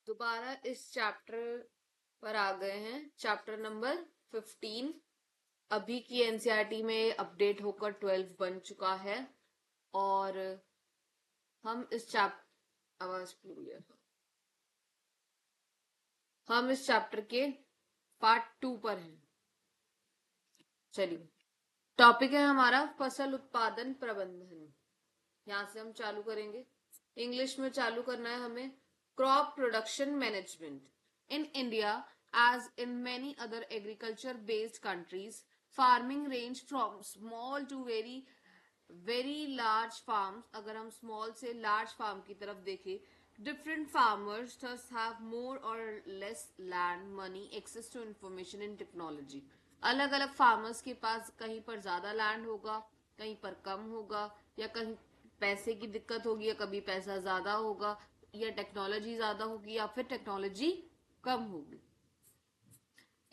दोबारा इस चैप्टर पर आ गए हैं, चैप्टर नंबर 15। अभी की एनसीईआरटी में अपडेट होकर 12 बन चुका है और हम इस चैप्टर आवाज पूरी है, हम इस चैप्टर के पार्ट 2 पर हैं। चलिए, टॉपिक है हमारा फसल उत्पादन प्रबंधन। यहां से हम चालू करेंगे। इंग्लिश में चालू करना है हमें। Crop production management in India as in many other agriculture based countries, farming range from small to very very large farms. अगर हम स्मॉल से लार्ज फार्म की तरफ देखें, different farmers thus have more or less land, money, access to information and technology। अलग अलग farmers के पास कहीं पर ज्यादा लैंड होगा, कहीं पर कम होगा, या कहीं पैसे की दिक्कत होगी, या कभी पैसा ज्यादा होगा, या टेक्नोलॉजी ज्यादा होगी, या फिर टेक्नोलॉजी कम होगी।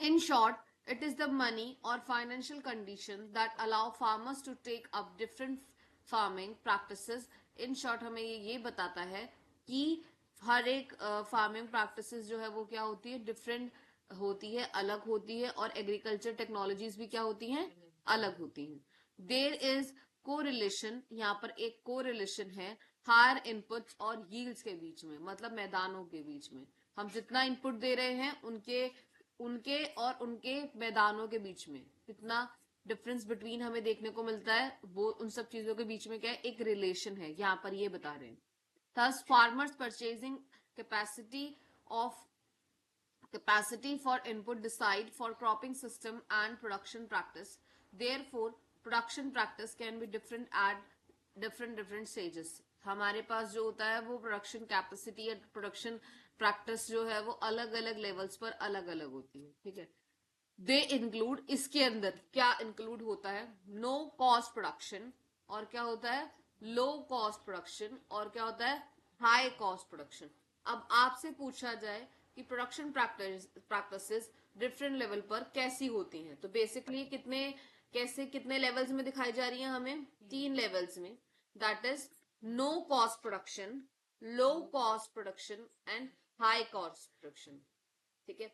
In short, it is the money or financial conditions that allow farmers to take up different farming practices। In short, हमें ये बताता है कि हर एक फार्मिंग प्रैक्टिसेस जो है वो क्या होती है, डिफरेंट होती है, अलग होती है, और एग्रीकल्चर टेक्नोलॉजीज भी क्या होती हैं, अलग होती हैं। देयर इज कोरिलेशन, यहाँ पर एक कोरिलेशन है हायर इनपुट्स और यील्ड्स के बीच में, मतलब मैदानों के बीच में। हम जितना इनपुट दे रहे हैं उनके उनके और उनके मैदानों के बीच में कितना डिफरेंस बिटवीन हमें देखने को मिलता है, वो उन सब चीजों के बीच में क्या है, एक रिलेशन है, यहाँ पर ये बता रहे हैं। Thus farmers purchasing capacity of capacity for input decide for cropping system and production practice। Therefore, production practice can be different at different stages। हमारे पास जो होता है वो प्रोडक्शन कैपेसिटी या प्रोडक्शन प्रैक्टिस जो है वो अलग अलग लेवल्स पर अलग अलग होती है। ठीक है, दे इंक्लूड, इसके अंदर क्या इंक्लूड होता है, नो कॉस्ट प्रोडक्शन, और क्या होता है लो कॉस्ट प्रोडक्शन, और क्या होता है हाई कॉस्ट प्रोडक्शन। अब आपसे पूछा जाए कि प्रोडक्शन प्रैक्टिसेस डिफरेंट लेवल पर कैसी होती हैं, तो बेसिकली कितने लेवल्स में दिखाई जा रही है हमें, 3 लेवल्स में। That is no cost production, low cost production and high cost production. ठीक है,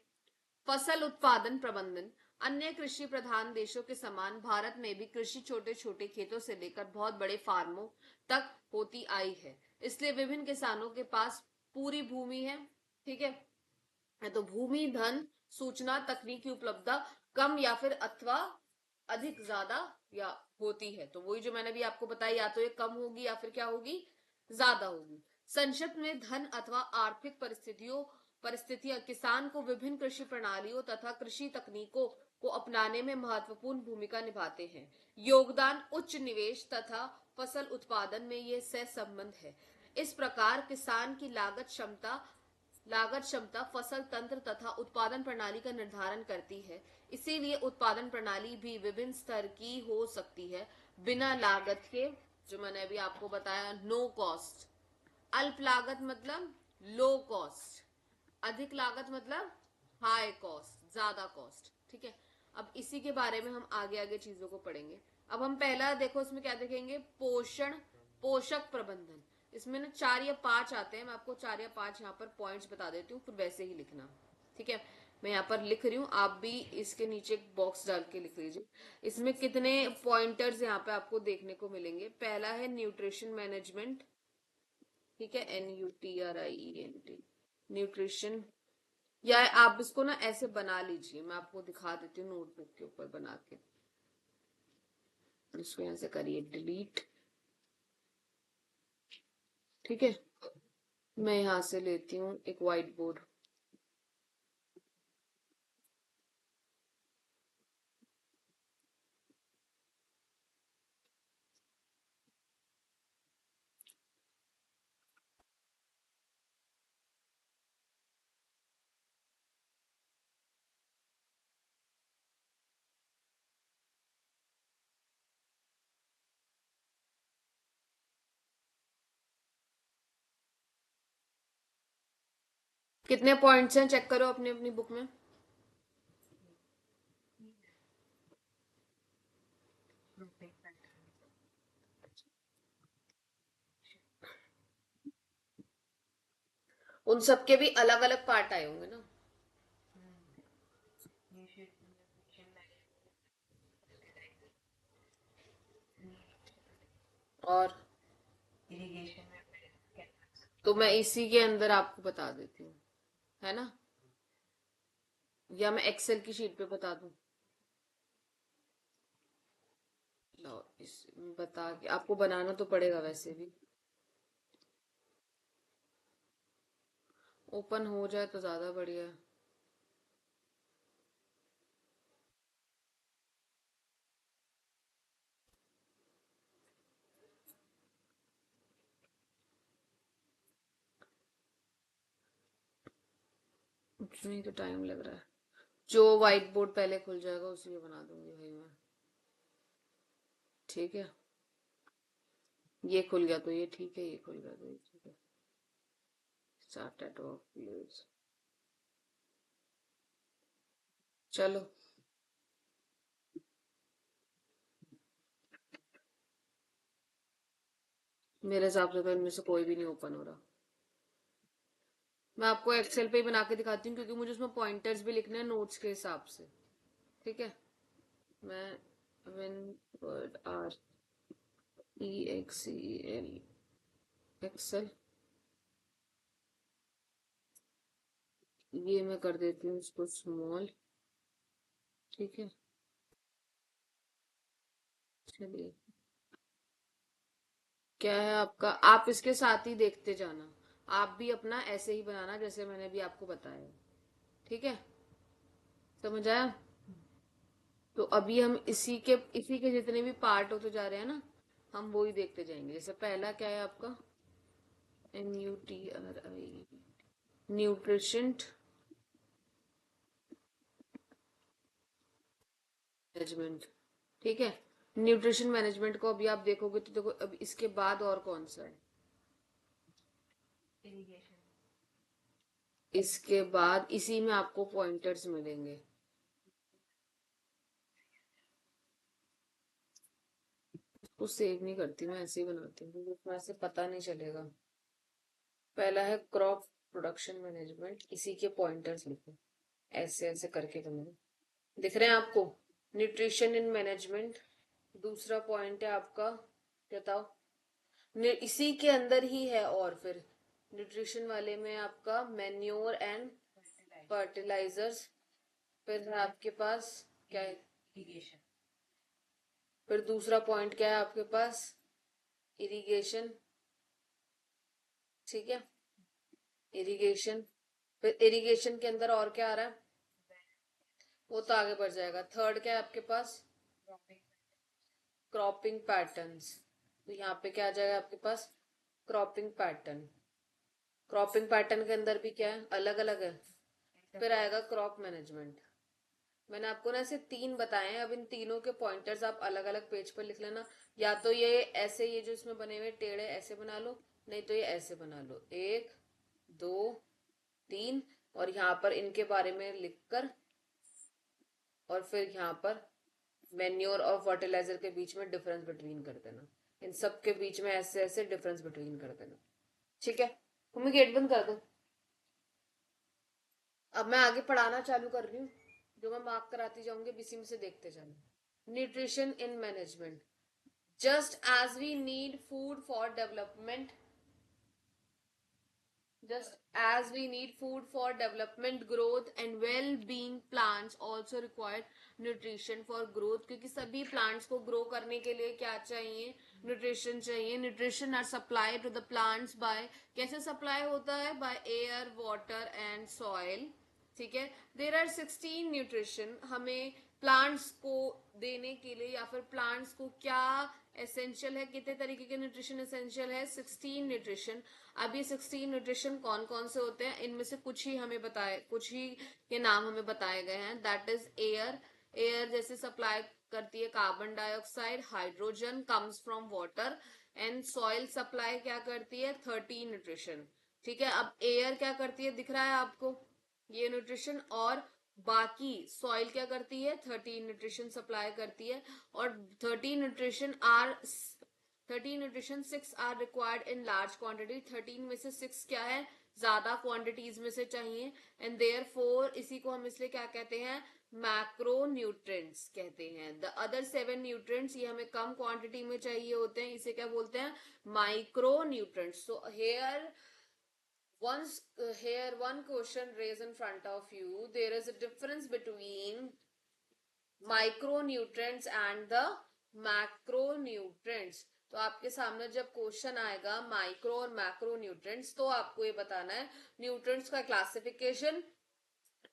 फसल उत्पादन प्रबंधन अन्य कृषि प्रधान देशों के समान भारत में भी कृषि छोटे छोटे खेतों से लेकर बहुत बड़े फार्मों तक होती आई है। इसलिए विभिन्न किसानों के पास पूरी भूमि है। ठीक है, तो भूमि, धन, सूचना, तकनीकी उपलब्धता कम या फिर अथवा अधिक ज्यादा या होती है। तो वही जो मैंने भी आपको बताया, या तो ये कम होगी या फिर क्या होगी, ज्यादा होगी। संक्षिप्त में, धन अथवा आर्थिक परिस्थितियां किसान को विभिन्न कृषि प्रणालियों तथा कृषि तकनीकों को अपनाने में महत्वपूर्ण भूमिका निभाते हैं। योगदान, उच्च निवेश तथा फसल उत्पादन में ये सह संबंध है। इस प्रकार किसान की लागत क्षमता फसल तंत्र तथा उत्पादन प्रणाली का निर्धारण करती है। इसीलिए उत्पादन प्रणाली भी विभिन्न स्तर की हो सकती है, बिना लागत के, जो मैंने अभी आपको बताया, नो कॉस्ट। अल्प लागत मतलब लो कॉस्ट, अधिक लागत मतलब हाई कॉस्ट, ज्यादा कॉस्ट। ठीक है, अब इसी के बारे में हम आगे आगे चीजों को पढ़ेंगे। अब हम पहला देखो, इसमें क्या देखेंगे, पोषक प्रबंधन। इसमें ना 4 या 5 आते हैं, मैं आपको 4 या 5 यहाँ पर पॉइंट्स बता देती हूँ, फिर वैसे ही लिखना। ठीक है, मैं यहाँ पर लिख रही हूँ, आप भी इसके नीचे एक बॉक्स डाल के लिख लीजिए। इसमें कितने पॉइंटर्स यहाँ पे आपको देखने को मिलेंगे। पहला है न्यूट्रिशन मैनेजमेंट। ठीक है, NUTRIENT, न्यूट्रिशन, या आप इसको ना ऐसे बना लीजिए, मैं आपको दिखा देती हूँ नोटबुक के ऊपर बना के। इसको यहाँ से करिए डिलीट। ठीक है, मैं यहाँ से लेती हूँ एक व्हाइट बोर्ड। कितने पॉइंट्स हैं चेक करो अपनी अपनी बुक में। उन सबके भी अलग अलग पार्ट आए होंगे ना। और तो मैं इसी के अंदर आपको बता देती हूँ, है ना, या मैं एक्सेल की शीट पे बता दूं। लो, इस बता के आपको बनाना तो पड़ेगा वैसे भी। ओपन हो जाए तो ज्यादा बढ़िया है। उसमें तो टाइम लग रहा है। जो व्हाइट बोर्ड पहले खुल जाएगा उसी में बना दूंगी भाई मैं। ठीक है, ये खुल गया तो ये ठीक है, ये खुल गया तो ये ठीक है। Start at work please. चलो, मेरे हिसाब से तो इनमें से कोई भी नहीं ओपन हो रहा। मैं आपको एक्सेल पे ही बना के दिखाती हूँ, क्योंकि मुझे उसमें पॉइंटर्स भी लिखने हैं नोट्स के हिसाब से। ठीक है, मैं win word R E x E L XL, ये मैं कर देती हूँ इसको स्मॉल। ठीक है, चलिए, क्या है आपका, आप इसके साथ ही देखते जाना। आप भी अपना ऐसे ही बनाना जैसे मैंने भी आपको बताया है। ठीक है, समझ आया। तो अभी हम इसी के जितने भी पार्ट होते जा रहे हैं ना, हम वो ही देखते जाएंगे। जैसे पहला क्या है आपका, NUTRI, न्यूट्रिशन मैनेजमेंट। ठीक है, न्यूट्रिशन मैनेजमेंट को अभी आप देखोगे तो देखो, अब इसके बाद और कौन सा है। इसके बाद इसी में आपको पॉइंटर्स मिलेंगे। उसको सेव नहीं करती मैं, ऐसे ही बनाती हूँ क्योंकि उसमें ऐसे पता नहीं चलेगा। पहला है क्रॉप प्रोडक्शन मैनेजमेंट, इसी के पॉइंटर्स लिखो, ऐसे ऐसे करके बने, दिख रहे हैं आपको। न्यूट्रिशन इन मैनेजमेंट, दूसरा पॉइंट है आपका, बताओ। इसी के अंदर ही है, और फिर न्यूट्रिशन वाले में आपका मैन्योर एंड फर्टिलाइजर्स। फिर है आपके पास क्या है, फिर दूसरा पॉइंट क्या है आपके पास, इरिगेशन। ठीक है, इरिगेशन। फिर इरिगेशन के अंदर और क्या आ रहा है, वो तो आगे बढ़ जाएगा। थर्ड क्या है आपके पास, क्रॉपिंग पैटर्न्स। तो यहाँ पे क्या आ जाएगा आपके पास, क्रॉपिंग पैटर्न। क्रॉपिंग पैटर्न के अंदर भी क्या है, अलग अलग है। फिर आएगा क्रॉप मैनेजमेंट। मैंने आपको ना ऐसे तीन बताए हैं, अब इन तीनों के पॉइंटर्स आप अलग अलग पेज पर लिख लेना। या तो ये ऐसे, ये जो इसमें बने हुए टेढ़े ऐसे बना लो, नहीं तो ये ऐसे बना लो, एक, दो, तीन, और यहाँ पर इनके बारे में लिखकर, और फिर यहाँ पर मैन्योर और फर्टिलाइजर के बीच में डिफरेंस बिटवीन कर देना। इन सब के बीच में ऐसे ऐसे डिफरेंस बिटवीन कर देना। ठीक है, मम्मी गेट बंद कर दो। अब मैं आगे पढ़ाना चालू कर रही हूँ, जो मैं मार्क कराती जाऊंगी, अब इसी में से देखते जाना। Nutrition in management, just as we need food for development, just as we need food for development, growth and well-being, plants also require nutrition for growth, क्योंकि सभी plants को grow करने के लिए क्या चाहिए, nutrition चाहिए। nutrition are supplied to the plants by, कैसे supply होता है, by air, water and soil। ठीक है, देर आर 16 न्यूट्रिशन हमें प्लांट्स को देने के लिए, या फिर प्लांट्स को क्या एसेंशियल है, कितने तरीके के न्यूट्रिशन एसेंशियल है, 16 न्यूट्रिशन। अब ये 16 न्यूट्रिशन कौन कौन से होते हैं, इनमें से कुछ ही हमें बताए, कुछ ही के नाम हमें बताए गए हैं। दैट इज एयर, एयर जैसे सप्लाई करती है carbon dioxide, hydrogen comes from water, and soil supply क्या करती है, 13 न्यूट्रिशन। ठीक है, अब एयर क्या करती है, दिख रहा है आपको, ये न्यूट्रिशन, और बाकी सॉइल क्या करती है, 13 न्यूट्रिशन सप्लाई करती है। और 13 nutrition are 13 nutrition 6 are required in large quantity. 13 में से 6 क्या है, ज्यादा क्वांटिटीज में से चाहिए, एंड देयरफॉर इसी को हम इसलिए क्या कहते हैं, मैक्रो न्यूट्रिएंट्स कहते हैं। द अदर 7 न्यूट्रिएंट्स ये हमें कम क्वांटिटी में चाहिए होते हैं, इसे क्या बोलते हैं, micro nutrients. So here one question raised in front of you, there is a difference between micronutrients and the macronutrients। तो आपके सामने जब क्वेश्चन आएगा माइक्रो और मैक्रो न्यूट्रिएंट्स, तो आपको ये बताना है न्यूट्रिएंट्स का क्लासिफिकेशन।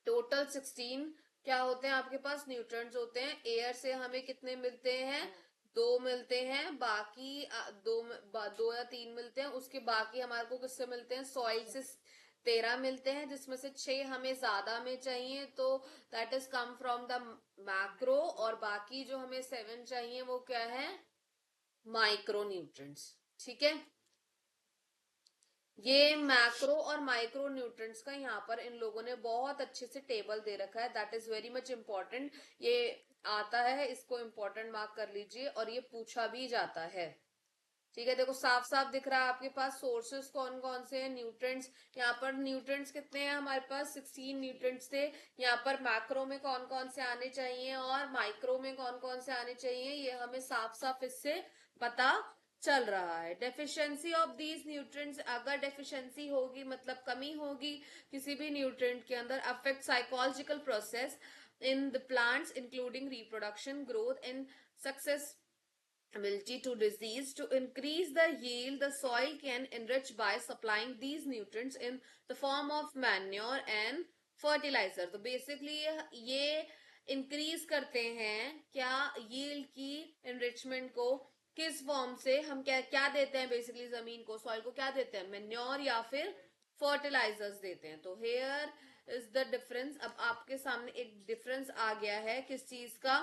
टोटल 16 क्या होते हैं आपके पास, न्यूट्रिएंट्स होते हैं। एयर से हमें कितने मिलते हैं, 2 मिलते हैं, बाकी दो या 3 मिलते हैं। उसके बाकी हमारे को किससे मिलते हैं, सॉइल से 13 मिलते हैं, जिसमें से 6 हमें ज्यादा में चाहिए, तो that is come from the macro. और बाकी जो हमें 7 चाहिए वो क्या है, माइक्रो न्यूट्रिएंट्स। ठीक है, ये मैक्रो और माइक्रो न्यूट्रिएंट्स का यहाँ पर इन लोगों ने बहुत अच्छे से टेबल दे रखा है, that is very much important. ये आता है, इसको इम्पोर्टेंट मार्क कर लीजिए, और ये पूछा भी जाता है। ठीक है, देखो साफ साफ दिख रहा है आपके पास सोर्सेस कौन कौन से हैं, न्यूट्रिएंट्स। यहाँ पर न्यूट्रिएंट्स कितने हैं हमारे पास, 16 न्यूट्रिएंट्स थे। यहाँ पर मैक्रो में कौन कौन से आने चाहिए और माइक्रो में कौन कौन से आने चाहिए, ये हमें साफ साफ इससे पता चल रहा है। डेफिशिएंसी ऑफ दीज न्यूट्रिएंट्स, अगर डेफिशिएंसी होगी मतलब कमी होगी किसी भी न्यूट्रिएंट के अंदर, affect psychological process in the plants including reproduction, growth and susceptibility to disease. To increase the yield, the soil can enrich by supplying these nutrients in the form of manure and fertilizer. तो basically ये increase करते हैं क्या, yield की enrichment को किस form से, हम क्या क्या देते हैं बेसिकली जमीन को, सॉइल को क्या देते हैं, मेन्योर या फिर फर्टिलाइजर्स देते हैं। तो हेयर इज द डिफरेंस। अब आपके सामने एक डिफरेंस आ गया है किस चीज का,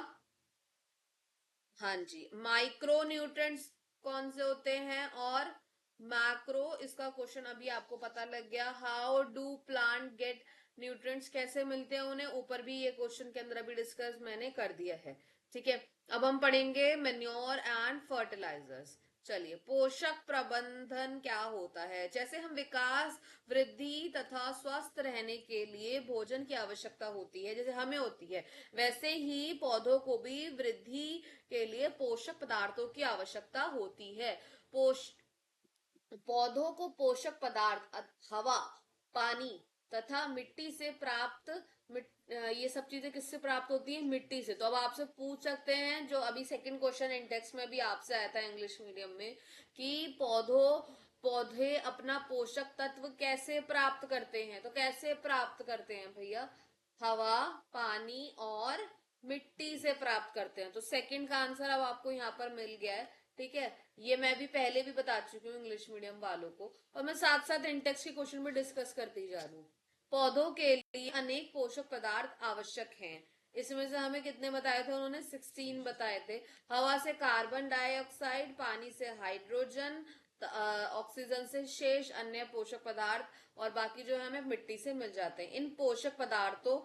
हाँ जी, माइक्रो न्यूट्रिएंट्स कौन से होते हैं और मैक्रो। इसका क्वेश्चन अभी आपको पता लग गया। How do plant get nutrients, कैसे मिलते हैं उन्हें, ऊपर भी ये क्वेश्चन के अंदर अभी डिस्कस मैंने कर दिया है। ठीक है, अब हम पढ़ेंगे मेन्योर एंड फर्टिलाइजर्स। चलिए, पोषक प्रबंधन क्या होता है। जैसे हम विकास, वृद्धि तथा स्वस्थ रहने के लिए भोजन की आवश्यकता होती है, जैसे हमें होती है, वैसे ही पौधों को भी वृद्धि के लिए पोषक पदार्थों की आवश्यकता होती है। पौधों को पोषक पदार्थ हवा, पानी तथा मिट्टी से प्राप्त, ये सब चीजें किससे प्राप्त होती है, मिट्टी से। तो अब आपसे पूछ सकते हैं, जो अभी सेकंड क्वेश्चन इंडेक्स में भी आपसे आया था इंग्लिश मीडियम में, कि पौधे अपना पोषक तत्व कैसे प्राप्त करते हैं। तो कैसे प्राप्त करते हैं भैया, हवा, पानी और मिट्टी से प्राप्त करते हैं। तो सेकंड का आंसर अब आपको यहाँ पर मिल गया है। ठीक है, ये मैं भी पहले भी बता चुकी हूँ इंग्लिश मीडियम वालों को, और मैं साथ साथ इंटेक्स के क्वेश्चन भी डिस्कस करती जा रही हूँ। पौधों के लिए अनेक पोषक पदार्थ आवश्यक हैं। इसमें से हमें कितने बताए थे उन्होंने, 16 बताए थे। हवा से कार्बन डाइऑक्साइड, पानी से हाइड्रोजन, ऑक्सीजन से शेष अन्य पोषक पदार्थ, और बाकी जो है हमें मिट्टी से मिल जाते हैं। इन पोषक पदार्थों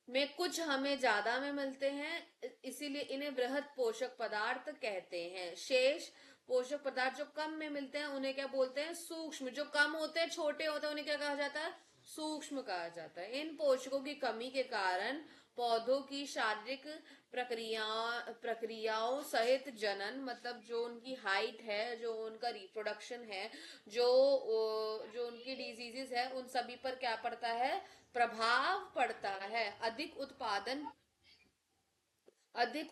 में कुछ हमें ज्यादा में मिलते हैं, इसीलिए इन्हें वृहद पोषक पदार्थ कहते हैं। शेष पोषक पदार्थ जो कम में मिलते हैं उन्हें क्या बोलते हैं, सूक्ष्म। जो कम होते हैं, छोटे होते हैं, उन्हें क्या कहा जाता है, सूक्ष्म कहा जाता है। इन पोषकों की कमी के कारण पौधों की शारीरिक प्रक्रियाओं सहित जनन, मतलब जो उनकी हाइट है, जो उनका रिप्रोडक्शन है, जो जो उनकी डिजीजेस है, उन सभी पर क्या पड़ता है, प्रभाव पड़ता है। अधिक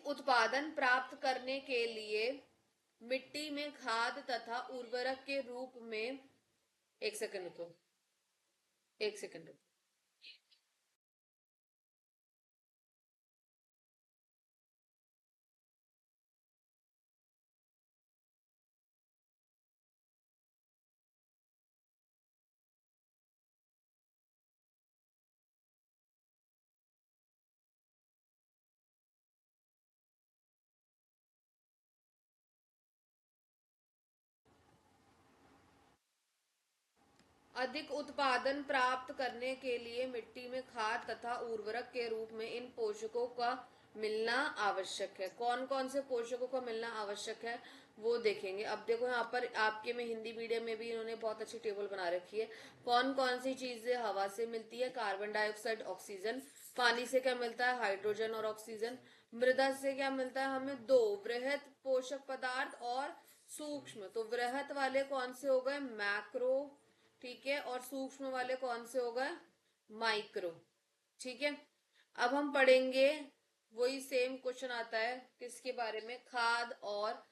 उत्पादन प्राप्त करने के लिए मिट्टी में खाद तथा उर्वरक के रूप में, एक सेकंड रुको, एक सेकंड रुको। अधिक उत्पादन प्राप्त करने के लिए मिट्टी में खाद तथा उर्वरक के रूप में इन पोषकों का मिलना आवश्यक है। कौन कौन से पोषकों का मिलना आवश्यक है वो देखेंगे। अब देखो यहाँ पर आपके में हिंदी मीडियम में भी इन्होंने बहुत अच्छी टेबल बना रखी है। कौन कौन सी चीजें हवा से मिलती है, कार्बन डाइऑक्साइड, ऑक्सीजन। पानी से क्या मिलता है, हाइड्रोजन और ऑक्सीजन। मृदा से क्या मिलता है हमें, दो वृहत पोषक पदार्थ और सूक्ष्म। तो वृहत वाले कौन से हो गए, मैक्रो, ठीक है, और सूक्ष्म वाले कौन से हो गए, माइक्रो, ठीक है। अब हम पढ़ेंगे वही सेम क्वेश्चन आता है किसके बारे में, खाद और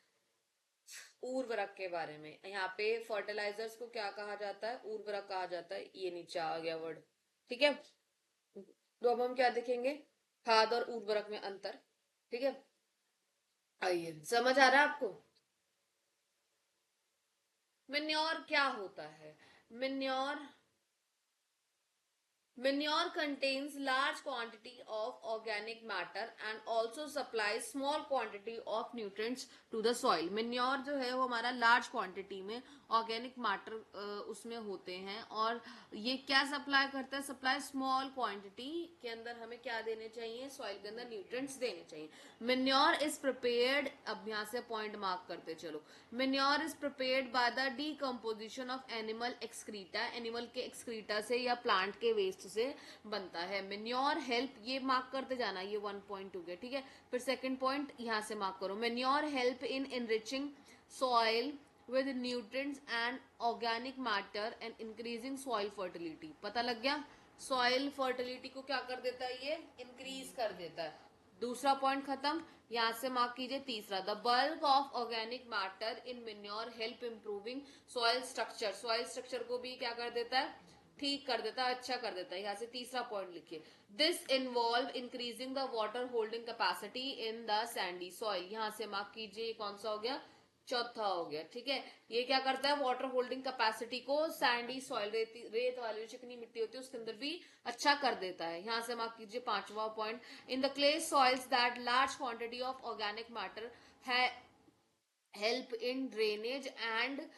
उर्वरक के बारे में। यहाँ पे फर्टिलाइजर्स को क्या कहा जाता है, उर्वरक कहा जाता है। ये नीचे आ गया वर्ड, ठीक है। तो अब हम क्या देखेंगे, खाद और उर्वरक में अंतर, ठीक है। आइए, समझ आ रहा है आपको। मेन्योर क्या होता है, manure Manure contains large quantity of organic matter and also supplies small quantity of nutrients to the soil. Manure जो है वो हमारा large quantity में organic matter उसमें होते हैं और ये क्या सप्लाई करता है, सप्लाई स्मॉल क्वांटिटी के अंदर हमें क्या देने चाहिए, सॉइल के अंदर न्यूट्रिएंट्स देने चाहिए। Manure is prepared, अब यहाँ से पॉइंट मार्क करते चलो। Manure is prepared by the decomposition of animal excreta, animal के एक्सक्रीटा से या प्लांट के वेस्ट से बनता है। मेन्योर हेल्प, ये मार्क करते जाना, ये 1.2 गया, ठीक है। फिर सेकंड पॉइंट यहां से मार्क करो, manure help in enriching soil with nutrients and organic matter and increasing soil fertility. पता लग गया, सॉइल फर्टिलिटी को क्या कर देता है, ये इंक्रीज कर देता है। दूसरा पॉइंट खत्म, यहां से मार्क कीजिए तीसरा, the bulk of organic matter in manure help improving soil structure. Soil structure को भी क्या कर देता है, ठीक कर देता है, अच्छा कर देता है। यहाँ से तीसरा पॉइंट लिखिए, this involve increasing the water holding capacity in the Sandy soil. यहाँ से मार्क कीजिए, कौन सा हो गया, चौथा हो गया, ठीक है। ये क्या करता है, वाटर होल्डिंग कैपेसिटी को सैंडी सॉइल, रेत वाली चिकनी मिट्टी होती है उसके अंदर भी अच्छा कर देता है। यहाँ से मार्क कीजिए पांचवा point, in the clay soils that large quantity of organic matter है help in drainage and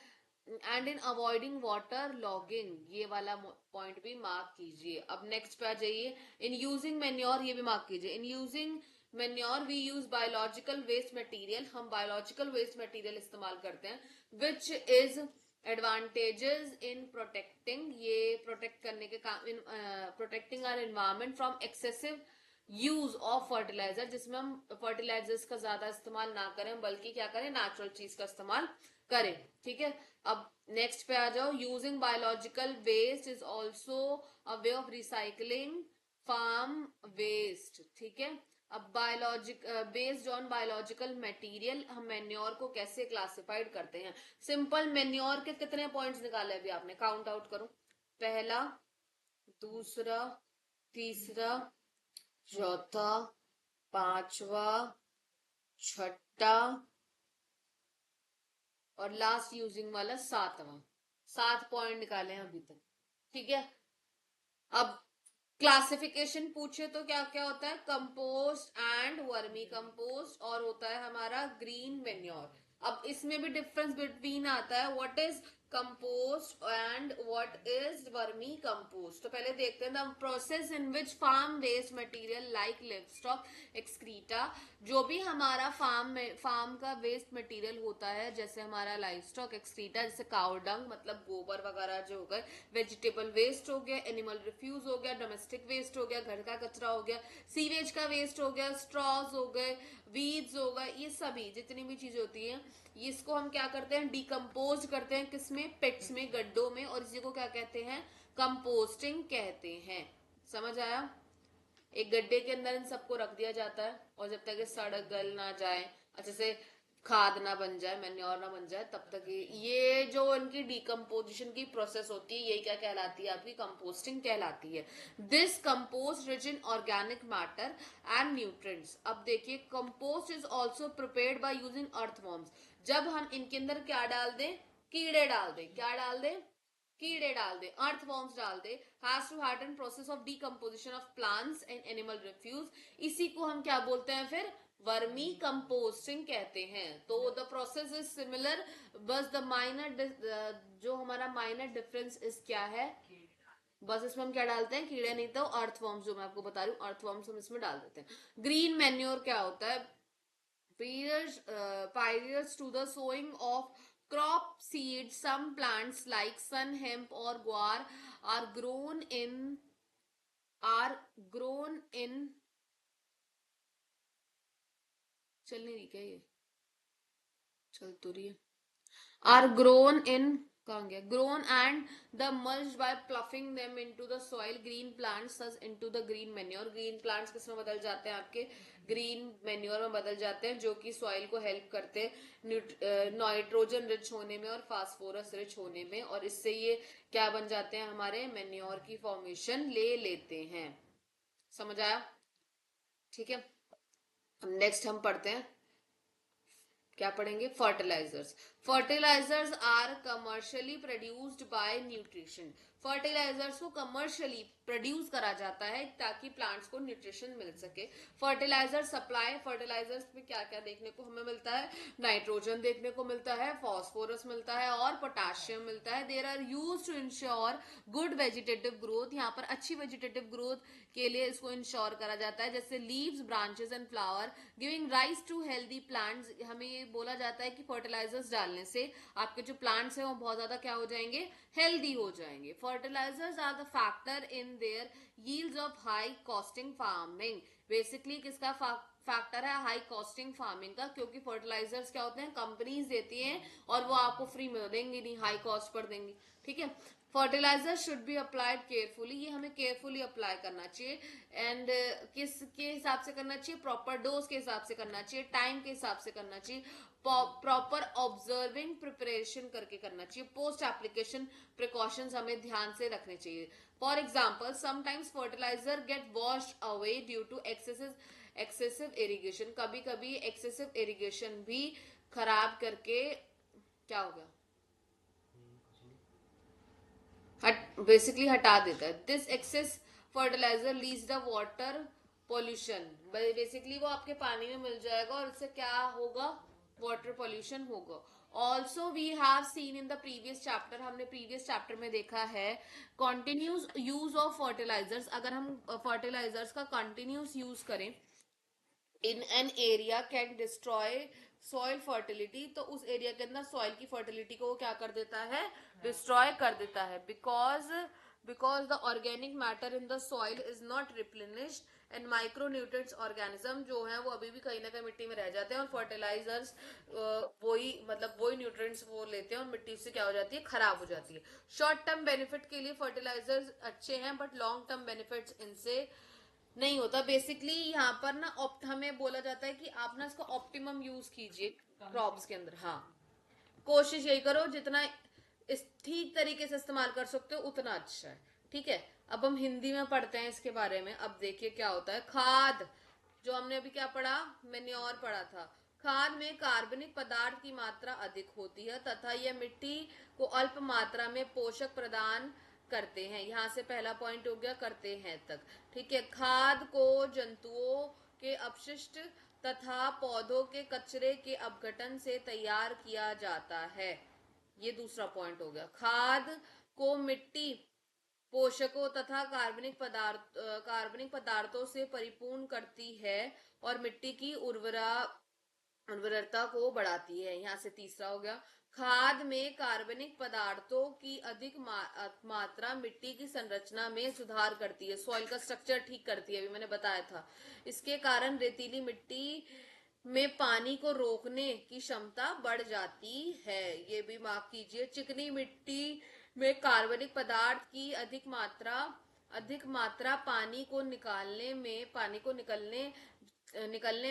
in avoiding water logging. ये वाला पॉइंट भी मार्क कीजिए। अब नेक्स्ट पे आ जाइए, इन यूजिंग मेन्योर, ये भी मार्क कीजिए, in using manure we use biological waste material. हम बायोलॉजिकल वेस्ट मटेरियल इस्तेमाल करते हैं, which is advantages in protecting, ये प्रोटेक्ट करने के काम, in protecting our environment from excessive use of fertilizer, जिसमें हम फर्टिलाइजर्स का ज्यादा इस्तेमाल ना करें बल्कि क्या करें, नेचुरल चीज का इस्तेमाल करें, ठीक है। अब नेक्स्ट पे आ जाओ, using biological waste is also a way of recycling farm waste, ठीक है। अब biologic based on biological material हम मेन्योर को कैसे क्लासिफाइड करते हैं। सिंपल मेन्योर के कितने पॉइंट्स निकाले अभी आपने, काउंट आउट करो, पहला, दूसरा, तीसरा, चौथा, पांचवा, छठा और लास्ट यूजिंग वाला सातवां। 7 पॉइंट निकाले हैं अभी तक, ठीक है। अब क्लासिफिकेशन पूछे तो क्या क्या होता है, कंपोस्ट एंड वर्मी कंपोस्ट, और होता है हमारा ग्रीन मेन्योर। अब इसमें भी डिफरेंस बिटवीन आता है, what is compost and what is vermicompost. तो पहले देखते हैं, the process in which farm waste material like livestock excreta, जो भी हमारा फार्म का वेस्ट मटेरियल होता है, जैसे हमारा लाइफ स्टॉक एक्सक्रीटा, जैसे काउ डंग मतलब गोबर वगैरह जो हो गए, वेजिटेबल वेस्ट हो गया, एनिमल रिफ्यूज हो गया, डोमेस्टिक वेस्ट हो गया, घर का कचरा हो गया, सीवेज का वेस्ट हो गया, स्ट्रॉज हो गए, वीड्स हो गए, ये सभी जितनी भी चीजें होती हैं, इसको हम क्या करते हैं, डिकम्पोज करते हैं, किसमें, पिट्स में, गड्ढों में, और इसी को क्या कहते हैं, कंपोस्टिंग कहते हैं। समझ आया, एक गड्ढे के अंदर इन सबको रख दिया जाता है और जब तक ये सड़ गल ना जाए, अच्छे से खाद ना बन जाए, मैन्योर ना बन जाए, तब तक ये जो इनकी डिकम्पोजिशन की प्रोसेस होती है, ये क्या कहलाती है, आपकी कंपोस्टिंग कहलाती है। This compost rich in organic matter and nutrients. अब देखिए, compost is also prepared by using earthworms. जब हम इनके अंदर क्या डाल दें, कीड़े डाल दें, क्या डाल दें, कीड़े डाल दे, अर्थवॉर्म्स डाल दे, has to harden process of decomposition of plants and animal refuse. इसी को हम क्या बोलते हैं फिर, वर्मी कंपोस्टिंग कहते हैं। तो द प्रोसेस इज सिमिलर, बस द माइनर जो हमारा माइनर डिफरेंस इज क्या है, बस इसमें हम क्या डालते हैं, कीड़े नहीं तो अर्थवर्म्स, जो मैं आपको बता रही हूँ अर्थवर्म्स हम इसमें डाल देते हैं। ग्रीन मैन्योर क्या होता है, periods to the sowing of crop seeds. Some plants like sun, hemp or guar are are grown in चल नहीं रही क्या ये, चल तो रही है, are grown in, कहाँ गया, grown and the mulch by pluffing them into the soil. Green plants thus into the green manure. green plants किस में बदल जाते हैं, आपके ग्रीन मैन्योर में बदल जाते हैं, जो कि सॉइल को हेल्प करते हैं नाइट्रोजन रिच होने में और फास्फोरस रिच होने में, और इससे ये क्या बन जाते हैं, हमारे मैन्योर की फॉर्मेशन ले लेते हैं। समझ आया? ठीक है, अब नेक्स्ट हम पढ़ते हैं, क्या पढ़ेंगे, fertilizers. Fertilizers are commercially produced by nutrition. Fertilizers को कमर्शियली प्रोड्यूस करा जाता है ताकि प्लांट्स को न्यूट्रिशन मिल सके। फर्टिलाइजर सप्लाई, फर्टिलाइजर्स में क्या क्या देखने को हमें मिलता है, नाइट्रोजन देखने को मिलता है, फॉस्फोरस मिलता है और पोटाशियम मिलता है। There are use to ensure good vegetative growth. यहाँ पर अच्छी वेजिटेटिव ग्रोथ के लिए इसको इंश्योर करा जाता है, जैसे leaves, branches and flower, giving rise to healthy plants. हमें ये बोला जाता है कि फर्टिलाइजर्स डालने से आपके जो प्लांट्स हैं वो बहुत ज्यादा क्या हो जाएंगे, हेल्दी हो जाएंगे। Fertilizers are the factor in their yields of high costing farming. Basically किसका फैक्टर है, हाई कॉस्टिंग फार्मिंग का, क्योंकि फर्टिलाइजर्स क्या होते हैं, कंपनीज देती हैं और वो आपको फ्री में देंगी नहीं, हाई कॉस्ट पर देंगी। ठीक है, fertilizer should be applied carefully, ये हमें केयरफुली अप्लाई करना चाहिए। एंड किसके हिसाब से करना चाहिए, प्रॉपर डोज के हिसाब से करना चाहिए, टाइम के हिसाब से करना चाहिए, प्रॉपर ऑब्जर्विंग प्रिपरेशन करके करना चाहिए। पोस्ट एप्लीकेशन प्रिकॉशंस हमें ध्यान से रखने चाहिए। For example, sometimes fertilizer get washed away due to excessive irrigation. कभी कभी एक्सेसिव इरिगेशन भी खराब करके क्या हो गया, बेसिकली हटा देता है। This excess fertilizer leads the water pollution. Basically वो आपके पानी में मिल जाएगा और इससे क्या होगा, वाटर पॉल्यूशन होगा। Also we have seen in the previous chapter, हमने प्रीवियस चैप्टर में देखा है, कॉन्टिन्यूस यूज ऑफ फर्टिलाइजर्स। अगर हम फर्टिलाइजर्स का कंटिन्यूस यूज करें in an area can destroy soil fertility, तो उस एरिया के अंदर सॉइल की फर्टिलिटी को वो क्या कर देता है, डिस्ट्रॉय कर देता है। Because the organic matter in the soil is not replenished and micronutrients organism जो है वो अभी भी कहीं ना कहीं मिट्टी में रह जाते हैं, और फर्टिलाइजर्स वही न्यूट्रिएंट्स वो लेते हैं और मिट्टी से क्या हो जाती है, खराब हो जाती है। शॉर्ट टर्म बेनिफिट के लिए फर्टिलाइजर्स अच्छे हैं, बट लॉन्ग टर्म बेनिफिट्स इनसे नहीं होता। बेसिकली यहाँ पर ना हमें बोला जाता है कि आप ना इसका ऑप्टिमम यूज कीजिए क्रॉप्स के अंदर। हाँ, कोशिश यही करो जितना इस ठीक तरीके से इस्तेमाल कर सकते हो उतना अच्छा है। ठीक है, अब हम हिंदी में पढ़ते हैं इसके बारे में। अब देखिए क्या होता है, खाद, जो हमने अभी क्या पढ़ा, मैन्योर पढ़ा था। खाद में कार्बनिक पदार्थ की मात्रा अधिक होती है तथा यह मिट्टी को अल्प मात्रा में पोषक प्रदान करते हैं। यहाँ से पहला पॉइंट हो गया करते हैं तक। ठीक है, खाद को जंतुओं के अपशिष्ट तथा पौधों के कचरे के अपघटन से तैयार किया जाता है। ये दूसरा पॉइंट हो गया। खाद को मिट्टी पोषकों तथा कार्बनिक पदार्थों से परिपूर्ण करती है और मिट्टी की उर्वरता को बढ़ाती है। यहाँ से तीसरा हो गया, खाद में कार्बनिक पदार्थों की अधिक मात्रा मिट्टी की संरचना में सुधार करती है, सॉइल का स्ट्रक्चर ठीक करती है, अभी मैंने बताया था। इसके कारण रेतीली मिट्टी में पानी को रोकने की क्षमता बढ़ जाती है। ये भी माफ कीजिए, चिकनी मिट्टी में कार्बनिक पदार्थ की अधिक मात्रा पानी को निकलने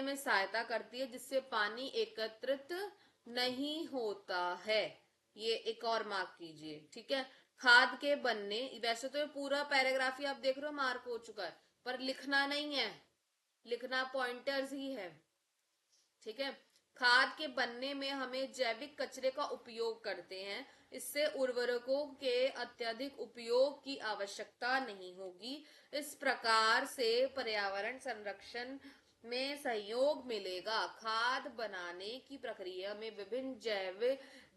में सहायता करती है, जिससे पानी एकत्रित नहीं होता है। ये एक और मार्क कीजिए। ठीक है, खाद के बनने, वैसे तो ये पूरा पैराग्राफ ही आप देख रहे हो मार्क हो चुका है, पर लिखना नहीं है, लिखना पॉइंटर्स ही है। ठीक है, खाद के बनने में हमें जैविक कचरे का उपयोग करते हैं, इससे उर्वरकों के अत्यधिक उपयोग की आवश्यकता नहीं होगी। इस प्रकार से पर्यावरण संरक्षण में सहयोग मिलेगा। खाद बनाने की प्रक्रिया में विभिन्न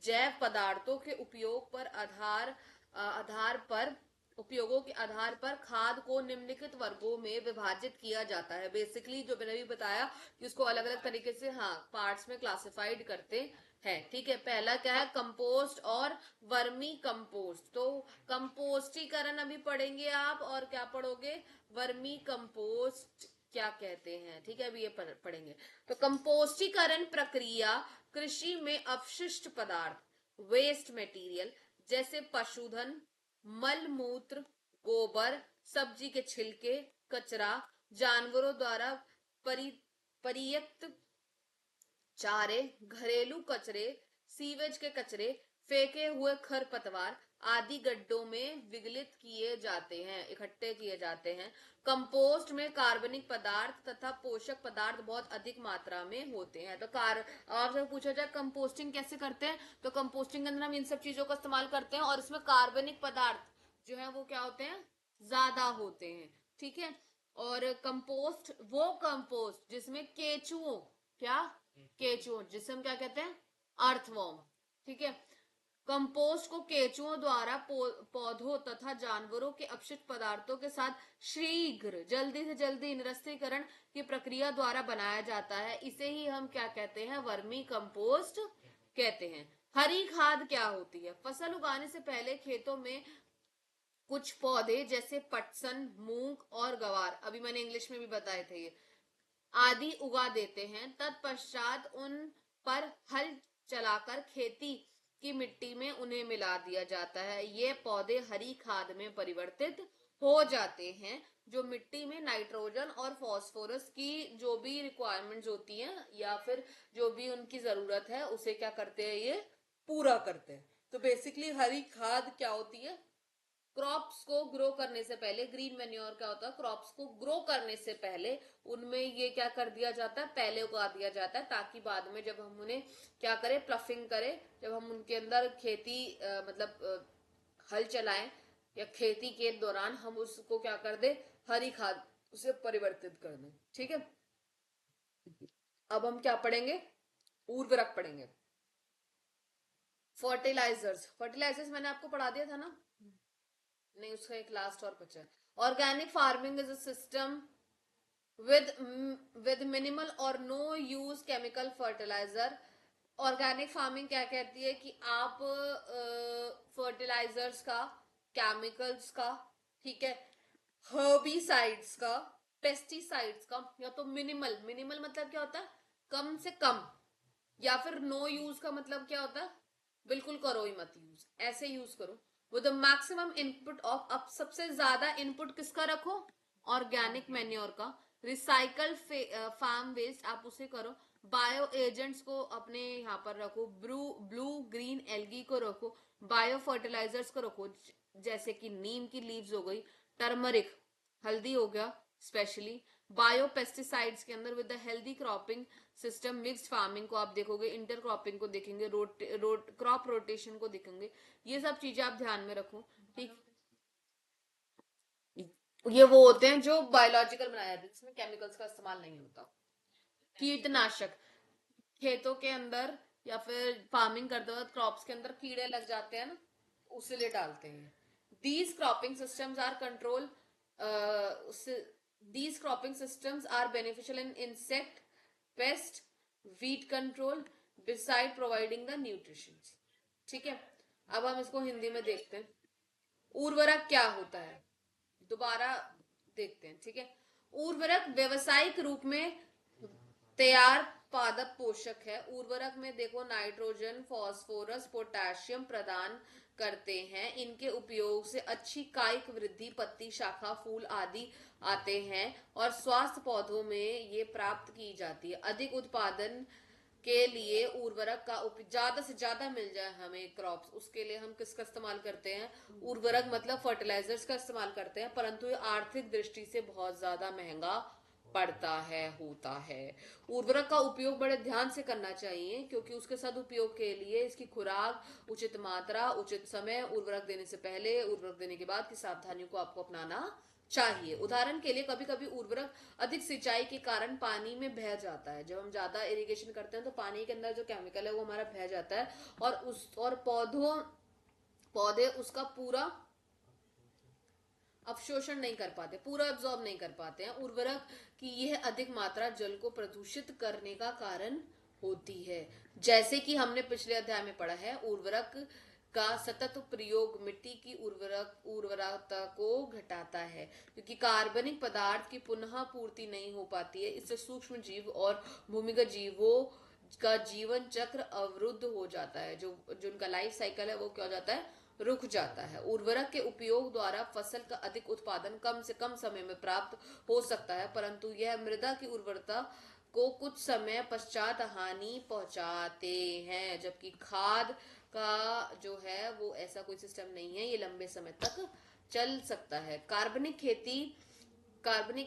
जैव पदार्थों के उपयोग पर आधार पर उपयोगों के आधार पर खाद को निम्नलिखित वर्गों में विभाजित किया जाता है। बेसिकली जो मैंने भी बताया कि उसको अलग अलग तरीके से पार्ट्स में क्लासिफाइड करते हैं। ठीक है, पहला क्या है, कंपोस्ट और वर्मी कंपोस्ट। तो कंपोस्टीकरण अभी पढ़ेंगे आप, और क्या पढ़ोगे, वर्मी कंपोस्ट क्या कहते हैं। ठीक है, अभी ये पढ़ेंगे। तो कंपोस्टीकरण प्रक्रिया कृषि में अपशिष्ट पदार्थ, वेस्ट मटेरियल, जैसे पशुधन, मल मूत्र, गोबर, सब्जी के छिलके, कचरा, जानवरों द्वारा परित्यक्त चारे, घरेलू कचरे, सीवेज के कचरे, फेंके हुए खरपतवार आदि गड्ढों में विघटित किए जाते हैं, इकट्ठे किए जाते हैं। कंपोस्ट में कार्बनिक पदार्थ तथा पोषक पदार्थ बहुत अधिक मात्रा में होते हैं। तो आपसे पूछा जाए कंपोस्टिंग कैसे करते हैं, तो कंपोस्टिंग के अंदर हम इन सब चीजों का इस्तेमाल करते हैं, और इसमें कार्बनिक पदार्थ जो है वो क्या होते हैं, ज्यादा होते हैं। ठीक है, और कंपोस्ट जिसमें केचुओं, क्या, केचुओं, जिसे हम क्या कहते हैं, अर्थवॉर्म। ठीक है, कंपोस्ट को केचुओं द्वारा पौधों तथा जानवरों के अपशिष्ट पदार्थों के साथ शीघ्र, जल्दी से जल्दी निरस्तीकरण की प्रक्रिया द्वारा बनाया जाता है। इसे ही हम क्या कहते हैं, वर्मी कंपोस्ट कहते हैं। हरी खाद क्या होती है, फसल उगाने से पहले खेतों में कुछ पौधे जैसे पटसन, मूंग और गवार, अभी मैंने इंग्लिश में भी बताए थे ये, आदि उगा देते हैं। तत्पश्चात उन पर हल चलाकर खेती की मिट्टी में उन्हें मिला दिया जाता है। ये पौधे हरी खाद में परिवर्तित हो जाते हैं, जो मिट्टी में नाइट्रोजन और फास्फोरस की जो भी रिक्वायरमेंट्स होती हैं, या फिर जो भी उनकी जरूरत है, उसे क्या करते हैं, ये पूरा करते हैं। तो बेसिकली हरी खाद क्या होती है, क्रॉप्स को ग्रो करने से पहले, ग्रीन मैन्योर क्या होता है, क्रॉप्स को ग्रो करने से पहले उनमें ये क्या कर दिया जाता है, पहले उगा दिया जाता है, ताकि बाद में जब हम उन्हें क्या करें, प्लफिंग करें, जब हम उनके अंदर खेती हल चलाएं, या खेती के दौरान हम उसको क्या कर दे, हरी खाद उसे परिवर्तित कर दें। ठीक है, अब हम क्या पढ़ेंगे, उर्वरक पढ़ेंगे। फर्टिलाइजर्स मैंने आपको पढ़ा दिया था ना, नहीं, उसका एक लास्ट और बचा है। Organic farming is a system with minimal or no use chemical fertiliser. Organic farming क्या कहती है कि आप फर्टिलाइजर्स का, केमिकल्स का, ठीक है, हर्बिसाइड्स का, पेस्टिसाइड्स का, या तो मिनिमल, मिनिमल मतलब क्या होता है, कम से कम, या फिर नो यूज का मतलब क्या होता है, बिल्कुल करो ही मत यूज, ऐसे यूज करो। विद मैक्सिमम इनपुट ऑफ, अब सबसे ज्यादा इनपुट किसका रखो, ऑर्गेनिक मैन्योर का। रिसाइकल फार्म वेस्ट आप उसे करो। बायो एजेंट्स को अपने यहाँ पर रखो, ब्लू ग्रीन एल्गी को रखो। बायो फर्टिलाइजर्स को रखो, जैसे कि नीम की लीव्स हो गई, टर्मरिक, हल्दी हो गया स्पेशली। बायो पेस्टिसाइड्स के अंदर with the healthy cropping system, mixed farming को आप देखोगे, इंटर क्रॉपिंग को देखेंगे, क्रॉप रोटेशन को देखेंगे। ये सब चीजें आप ध्यान में रखो। ठीक, ये वो होते हैं जो बायोलॉजिकल बनाए जाते हैं, जिसमें केमिकल्स का इस्तेमाल नहीं होता। कीटनाशक, खेतों के अंदर या फिर फार्मिंग करते वक्त क्रॉप्स के अंदर कीड़े लग जाते हैं ना, उसे लिए डालते हैं। These cropping systems are control these cropping systems are beneficial in insect, pest, weed control beside providing the nutrition। ठीक है, अब हम इसको हिंदी में देखते हैं। उर्वरक क्या होता है, दोबारा देखते हैं। ठीक है, उर्वरक व्यवसायिक रूप में तैयार पादप पोषक है। उर्वरक में देखो नाइट्रोजन, फास्फोरस, पोटेशियम प्रदान करते हैं। इनके उपयोग से अच्छी कायिक वृद्धि, पत्ती, शाखा, फूल आदि आते हैं, और स्वास्थ्य पौधों में ये प्राप्त की जाती है। अधिक उत्पादन के लिए उर्वरक का ज्यादा से ज्यादा मिल जाए हमें क्रॉप्स, उसके लिए हम किसका इस्तेमाल करते हैं, उर्वरक मतलब फर्टिलाइजर्स का इस्तेमाल करते हैं। परंतु ये आर्थिक दृष्टि से बहुत ज्यादा महंगा पड़ता है, होता है। उर्वरक का उपयोग बड़े ध्यान से करना चाहिए, क्योंकि उसके सदुपयोग के लिए इसकी खुराक, उचित मात्रा, उचित समय, उर्वरक देने से पहले, उर्वरक देने के बाद की सावधानियों को आपको अपनाना चाहिए। उदाहरण के लिए कभी कभी उर्वरक अधिक सिंचाई के कारण पानी में बह जाता है। जब हम ज्यादा इरिगेशन करते हैं तो पानी के अंदर जो केमिकल है वो हमारा बह जाता है, और पौधे उसका पूरा अवशोषण नहीं कर पाते, पूरा एब्जॉर्ब नहीं कर पाते हैं। उर्वरक की यह अधिक मात्रा जल को प्रदूषित करने का कारण होती है। जैसे कि हमने पिछले अध्याय में पढ़ा है, उर्वरक का सतत प्रयोग मिट्टी की उर्वरता को घटाता है, क्योंकि कार्बनिक पदार्थ की पुनः पूर्ति नहीं हो पाती है। इससे सूक्ष्म जीव और भूमिगत जीवों का जीवन चक्र अवरुद्ध हो जाता है। जो उनका लाइफ साइकिल है वो क्या हो जाता है, रुक जाता है। उर्वरक के उपयोग द्वारा फसल का अधिक उत्पादन कम से कम समय में प्राप्त हो सकता है, परंतु यह मृदा की उर्वरता को कुछ समय पश्चात हानि पहुंचाते हैं, जबकि खाद का जो है वो ऐसा कोई सिस्टम नहीं है, ये लंबे समय तक चल सकता है। कार्बनिक खेती करने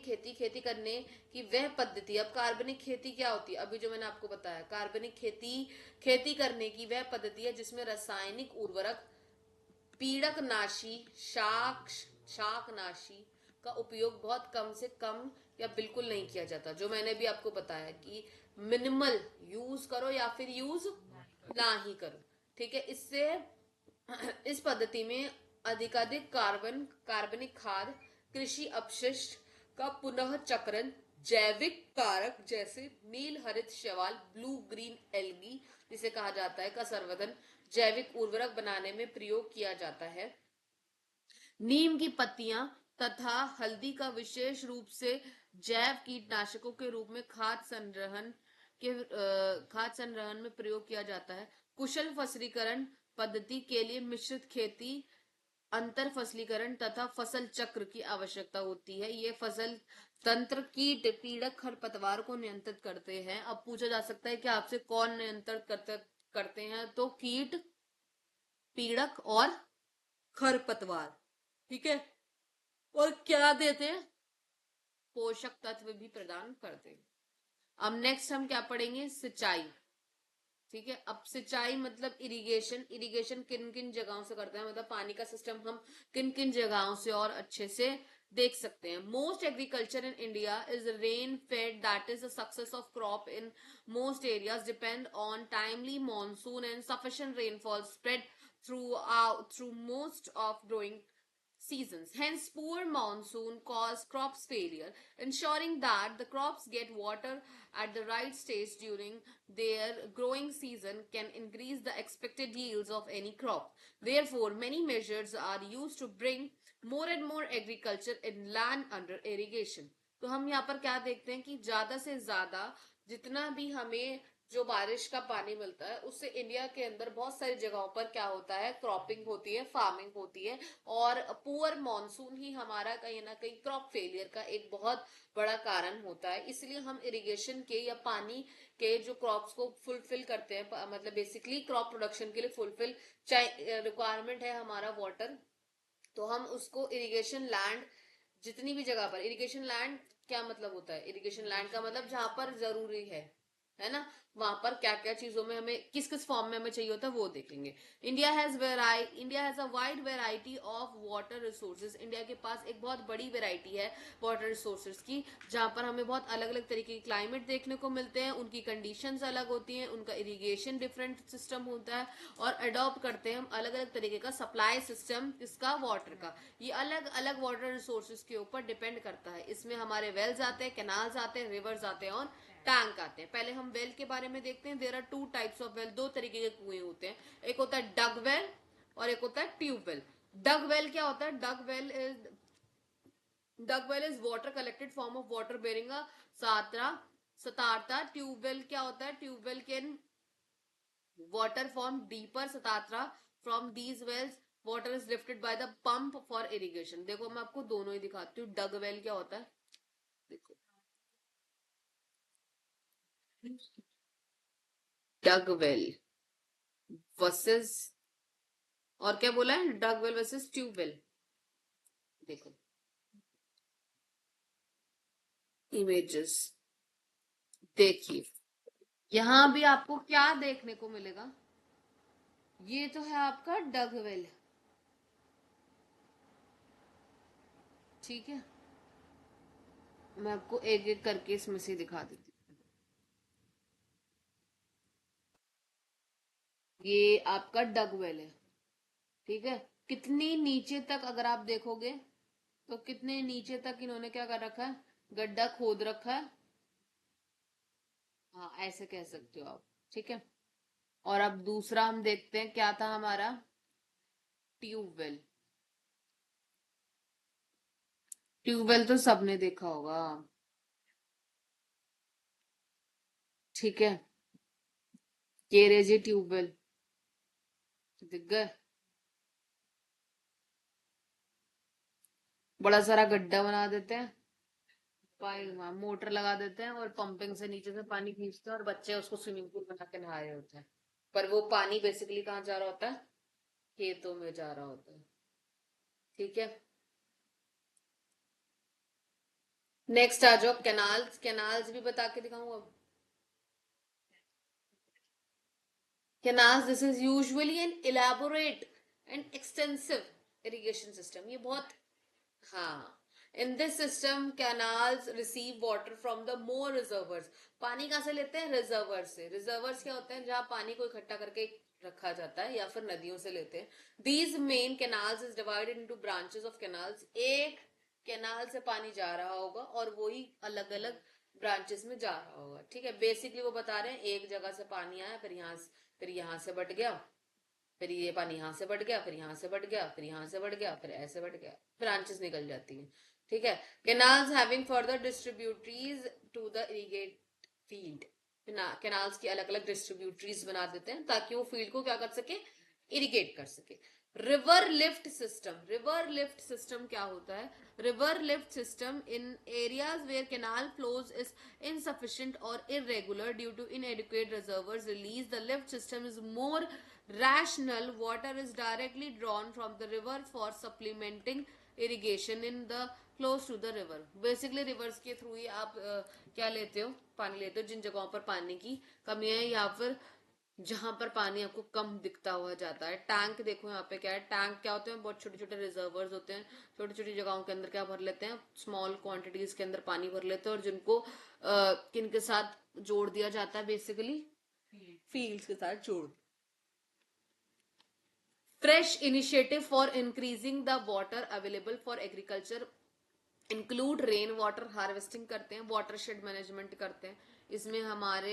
की वह पद्धति, अब कार्बनिक खेती क्या होती है, अभी जो मैंने आपको बताया, कार्बनिक खेती खेती करने की वह पद्धति है जिसमें रासायनिक उर्वरक, पीड़कनाशी, शाकनाशी का उपयोग बहुत कम से कम या बिल्कुल नहीं किया जाता। जो मैंने भी आपको बताया कि मिनिमल यूज करो या फिर यूज ना ही करो, ठीक है। इससे इस पद्धति में अधिकाधिक कार्बनिक खाद, कृषि अपशिष्ट का पुनः चक्रण, जैविक कारक जैसे नील हरित शैवाल, ब्लू ग्रीन एल्गी जिसे कहा जाता है, का संवर्धन जैविक उर्वरक बनाने में प्रयोग किया जाता है। नीम की पत्तियां तथा हल्दी का विशेष रूप से जैव कीटनाशकों के रूप में खाद संग्रहण में प्रयोग किया जाता है। कुशल फसलीकरण पद्धति के लिए मिश्रित खेती, अंतर फसलीकरण तथा फसल चक्र की आवश्यकता होती है। ये फसल तंत्र कीट, पीड़क, खरपतवार को नियंत्रित करते हैं। अब पूछा जा सकता है कि आपसे कौन नियंत्रित करते हैं, तो कीट, पीड़क और खरपतवार, ठीक है। और क्या देते हैं, पोषक तत्व भी प्रदान करते हैं। अब नेक्स्ट हम क्या पढ़ेंगे, सिंचाई, ठीक है। अब सिंचाई मतलब इरिगेशन किन किन जगहों से करते हैं, मतलब पानी का सिस्टम हम किन किन जगहों से और अच्छे से देख सकते हैं। Most agriculture in India is rain fade, that is the success of crop in most areas depend on timely monsoon and sufficient rainfall spread through most of growing seasons. Hence, poor monsoon cause crops failure. Ensuring that the crops get water at the right stage during their growing season can increase the expected yields of any crop. Therefore, many measures are used to bring more and more agriculture in land under irrigation. तो हम यहाँ पर क्या देखते हैं कि ज्यादा से ज्यादा जितना भी हमें जो बारिश का पानी मिलता है उससे इंडिया के अंदर बहुत सारी जगहों पर क्या होता है, क्रॉपिंग होती है, फार्मिंग होती है। और पुअर मॉनसून ही हमारा कहीं ना कहीं क्रॉप फेलियर का एक बहुत बड़ा कारण होता है। इसलिए हम इरिगेशन के या पानी के जो क्रॉप्स को फुलफिल करते हैं, मतलब बेसिकली क्रॉप प्रोडक्शन के लिए फुलफिल रिक्वायरमेंट है हमारा वाटर, तो हम उसको इरिगेशन लैंड, जितनी भी जगह पर इरिगेशन लैंड, क्या मतलब होता है, इरिगेशन लैंड का मतलब जहां पर जरूरी है ना, वहां पर क्या क्या चीजों में हमें किस किस फॉर्म में हमें चाहिए होता है वो देखेंगे। India has a wide variety of water resources. India के पास एक बहुत बड़ी वेराइटी है वाटर रिसोर्सेज की, जहां पर हमें बहुत अलग अलग तरीके के क्लाइमेट देखने को मिलते हैं, उनकी कंडीशंस अलग होती हैं, उनका इरिगेशन डिफरेंट सिस्टम होता है, और अडॉप्ट करते हैं हम अलग अलग तरीके का सप्लाई सिस्टम किसका, वाटर का। ये अलग अलग वाटर रिसोर्सेज के ऊपर डिपेंड करता है। इसमें हमारे वेल्स आते हैं, कैनाल्स आते हैं, रिवर्स आते हैं और टैंक आते हैं। पहले हम वेल के बारे में देखते हैं। There are two types of well, दो तरीके के कुएं होते हैं, एक होता है डग वेल और एक होता है ट्यूब वेल। डग वेल क्या होता है, dug well is water collected form of water bearing सतारता। ट्यूब वेल क्या होता है, tube well can water from deeper satatra. From these wells water is lifted by the pump for irrigation. देखो मैं आपको दोनों ही दिखाती हूँ। डग वेल क्या होता है, देखो डग वेल वर्सेस, और क्या बोला है, डग वेल वर्सेस ट्यूबवेल। देखो इमेजेस, देखिए यहां भी आपको क्या देखने को मिलेगा, ये तो है आपका डग वेल, ठीक है। मैं आपको एक एक करके इसमें से दिखा देती हूँ। ये आपका डग वेल है, ठीक है। कितनी नीचे तक अगर आप देखोगे, तो कितने नीचे तक इन्होंने क्या कर रखा है, गड्ढा खोद रखा है। हाँ ऐसे कह सकते हो आप, ठीक है। और अब दूसरा हम देखते हैं क्या था हमारा, ट्यूबवेल। ट्यूबवेल तो सबने देखा होगा, ठीक है। ये रे जी ट्यूबवेल, दिख गए। बड़ा सारा गड्ढा बना देते हैं, पाइप वहाँ मोटर लगा देते हैं और पंपिंग से नीचे से पानी खींचते हैं और बच्चे उसको स्विमिंग पूल बना के नहा रहे होते हैं। पर वो पानी बेसिकली कहाँ जा रहा होता है, खेतों में जा रहा होता है, ठीक है। नेक्स्ट आ जाओ, कैनाल्स। कैनाल्स भी बता के दिखाऊं अब। Canals, this is usually N elaborate and extensive irrigation system. ये बहुत, हाँ। In this system canals receive water from the more reservoirs. पानी कहाँ से लेते हैं, रिजर्वर से। रिजर्वर्स क्या होते हैं, जहां पानी को इकट्ठा करके रखा जाता है, या फिर नदियों से लेते हैं। These main canals is divided into branches of canals. एक कैनाल से पानी जा रहा होगा और वही अलग अलग ब्रांचेस में जा रहा होगा, ठीक है। बेसिकली वो बता रहे हैं एक जगह से पानी आया, फिर यहाँ से बट गया, फिर ये पानी यहाँ से बढ़ गया, फिर यहाँ से बढ़ गया, फिर यहाँ से बढ़ गया, फिर ऐसे बढ़ गया, ब्रांचेस निकल जाती हैं, ठीक है। Canals having further distributaries to the irrigate field. Canals की अलग अलग डिस्ट्रीब्यूटरीज बना देते हैं ताकि वो फील्ड को क्या कर सके, इरिगेट कर सके। River lift system. River lift system क्या होता है, river lift system in areas where canal flows is insufficient or irregular due to inadequate reservoirs release, the lift system is more rational. Water is directly drawn from the river for supplementing irrigation in the close to the river. Basically rivers के through ही आप क्या लेते हो, पानी लेते हो जिन जगहों पर पानी की कमी है, या फिर जहां पर पानी आपको कम दिखता हुआ जाता है। टैंक देखो यहाँ पे क्या है, टैंक क्या होते हैं, बहुत छोटे छोटे रिजर्वर्स होते हैं। छोटी छोटी जगहों के अंदर क्या भर लेते हैं, स्मॉल क्वांटिटीज के अंदर पानी भर लेते हैं, और जिनको किन के साथ जोड़ दिया जाता है, बेसिकली फील्ड्स के साथ जोड़। Fresh initiative for increasing the water available for agriculture include rain water harvesting करते हैं, वाटर शेड मैनेजमेंट करते हैं। इसमें हमारे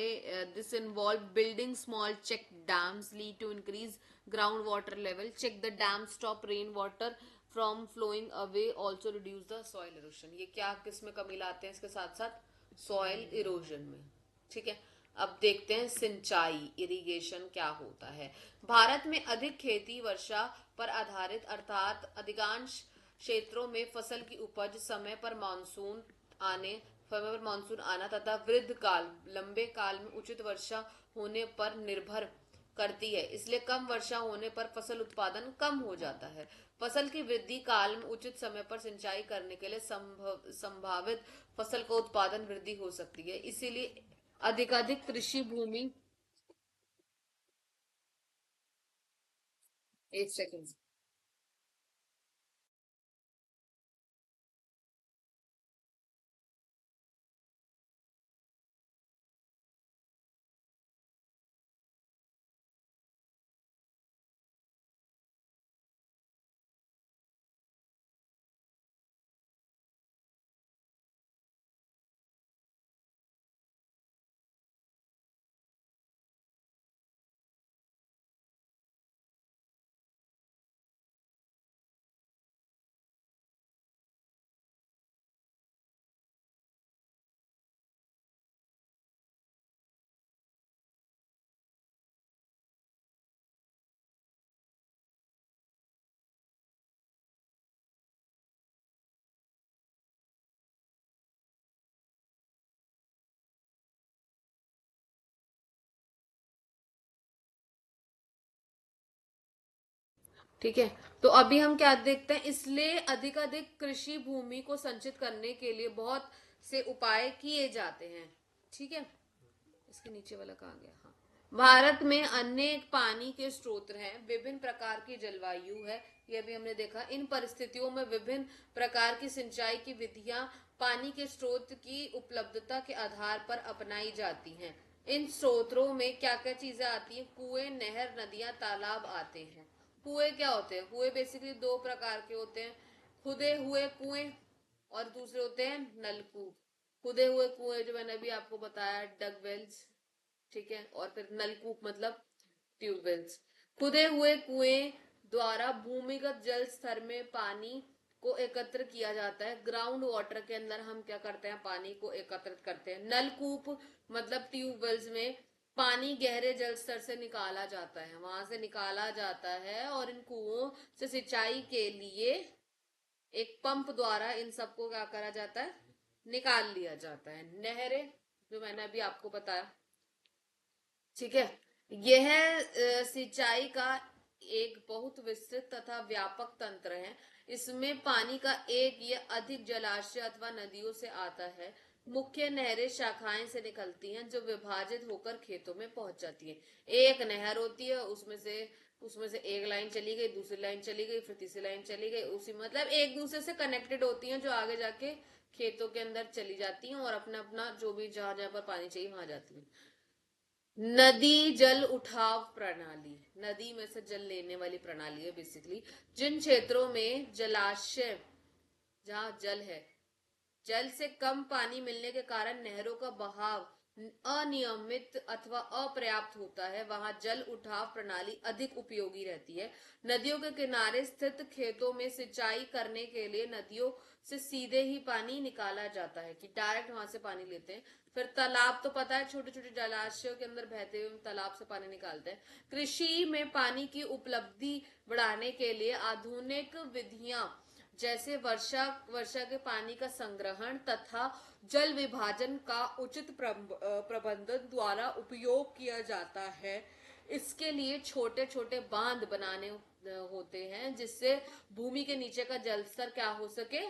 this involve building small check dams lead to increase ground water level. Check the dam stop rain water from flowing away, also reduce the soil erosion. ये क्या किस में कमी लाते हैं, इसके साथ साथ सॉइल इरोजन में, ठीक है। अब देखते हैं सिंचाई, इरिगेशन क्या होता है। भारत में अधिक खेती वर्षा पर आधारित, अर्थात अधिकांश क्षेत्रों में फसल की उपज समय पर मानसून आना तथा वृद्ध काल लंबे काल में उचित वर्षा होने पर निर्भर करती है। इसलिए कम वर्षा होने पर फसल उत्पादन कम हो जाता है। फसल की वृद्धि काल में उचित समय पर सिंचाई करने के लिए संभावित फसल का उत्पादन वृद्धि हो सकती है। इसीलिए अधिकाधिक कृषि भूमि, एक सेकंड। ठीक है, तो अभी हम क्या देखते हैं, इसलिए अधिकाधिक कृषि भूमि को संचित करने के लिए बहुत से उपाय किए जाते हैं, ठीक है। इसके नीचे वाला कहाँ गया, हाँ। भारत में अनेक पानी के स्रोत हैं, विभिन्न प्रकार की जलवायु है, यह भी हमने देखा। इन परिस्थितियों में विभिन्न प्रकार की सिंचाई की विधियां पानी के स्रोत की उपलब्धता के आधार पर अपनाई जाती हैं। इन स्रोतों में क्या क्या चीजें आती हैं, कुएं, नहर, नदियां, तालाब आते हैं। कुएं क्या होते हैं, कुएं बेसिकली दो प्रकार के होते हैं। खुदे हुए कुएं और दूसरे होते हैं नलकूप। खुदे हुए कुएं जो मैंने अभी आपको बताया डग वेल्स, ठीक है, और फिर नलकूप मतलब ट्यूबवेल्स। खुदे हुए कुएं द्वारा भूमिगत जल स्तर में पानी को एकत्र किया जाता है। ग्राउंड वाटर के अंदर हम क्या करते हैं, पानी को एकत्रित करते हैं। नलकूप मतलब ट्यूबवेल्स में पानी गहरे जल स्तर से निकाला जाता है, वहां से निकाला जाता है, और इन कुओं से सिंचाई के लिए एक पंप द्वारा इन सबको क्या करा जाता है, निकाल लिया जाता है। नहरें जो मैंने अभी आपको बताया, ठीक है, यह सिंचाई का एक बहुत विस्तृत तथा व्यापक तंत्र है। इसमें पानी का एक या अधिक जलाशय अथवा नदियों से आता है। मुख्य नहरें शाखाएं से निकलती हैं जो विभाजित होकर खेतों में पहुंच जाती हैं। एक नहर होती है, उसमें से एक लाइन चली गई, दूसरी लाइन चली गई, फिर तीसरी लाइन चली गई, उसी मतलब एक दूसरे से कनेक्टेड होती हैं, जो आगे जाके खेतों के अंदर चली जाती हैं और अपना अपना जो भी जहां जहां पर पानी चाहिए वहां जाती हैं। नदी जल उठाव प्रणाली, नदी में से जल लेने वाली प्रणाली है बेसिकली। जिन क्षेत्रों में जलाशय, जहां जल है, जल से कम पानी मिलने के कारण नहरों का बहाव अनियमित अथवा अपर्याप्त होता है, वहां जल उठाव प्रणाली अधिक उपयोगी रहती है। नदियों के किनारे स्थित खेतों में सिंचाई करने के लिए नदियों से सीधे ही पानी निकाला जाता है, कि डायरेक्ट वहां से पानी लेते हैं। फिर तालाब तो पता है, छोटे छोटे जलाशयों के अंदर बहते हुए तालाब से पानी निकालते हैं। कृषि में पानी की उपलब्धि बढ़ाने के लिए आधुनिक विधियां जैसे वर्षा के पानी का संग्रहण तथा जल विभाजन का उचित प्रबंधन द्वारा उपयोग किया जाता है। इसके लिए छोटे छोटे बांध बनाने होते हैं, जिससे भूमि के नीचे का जल स्तर क्या हो सके,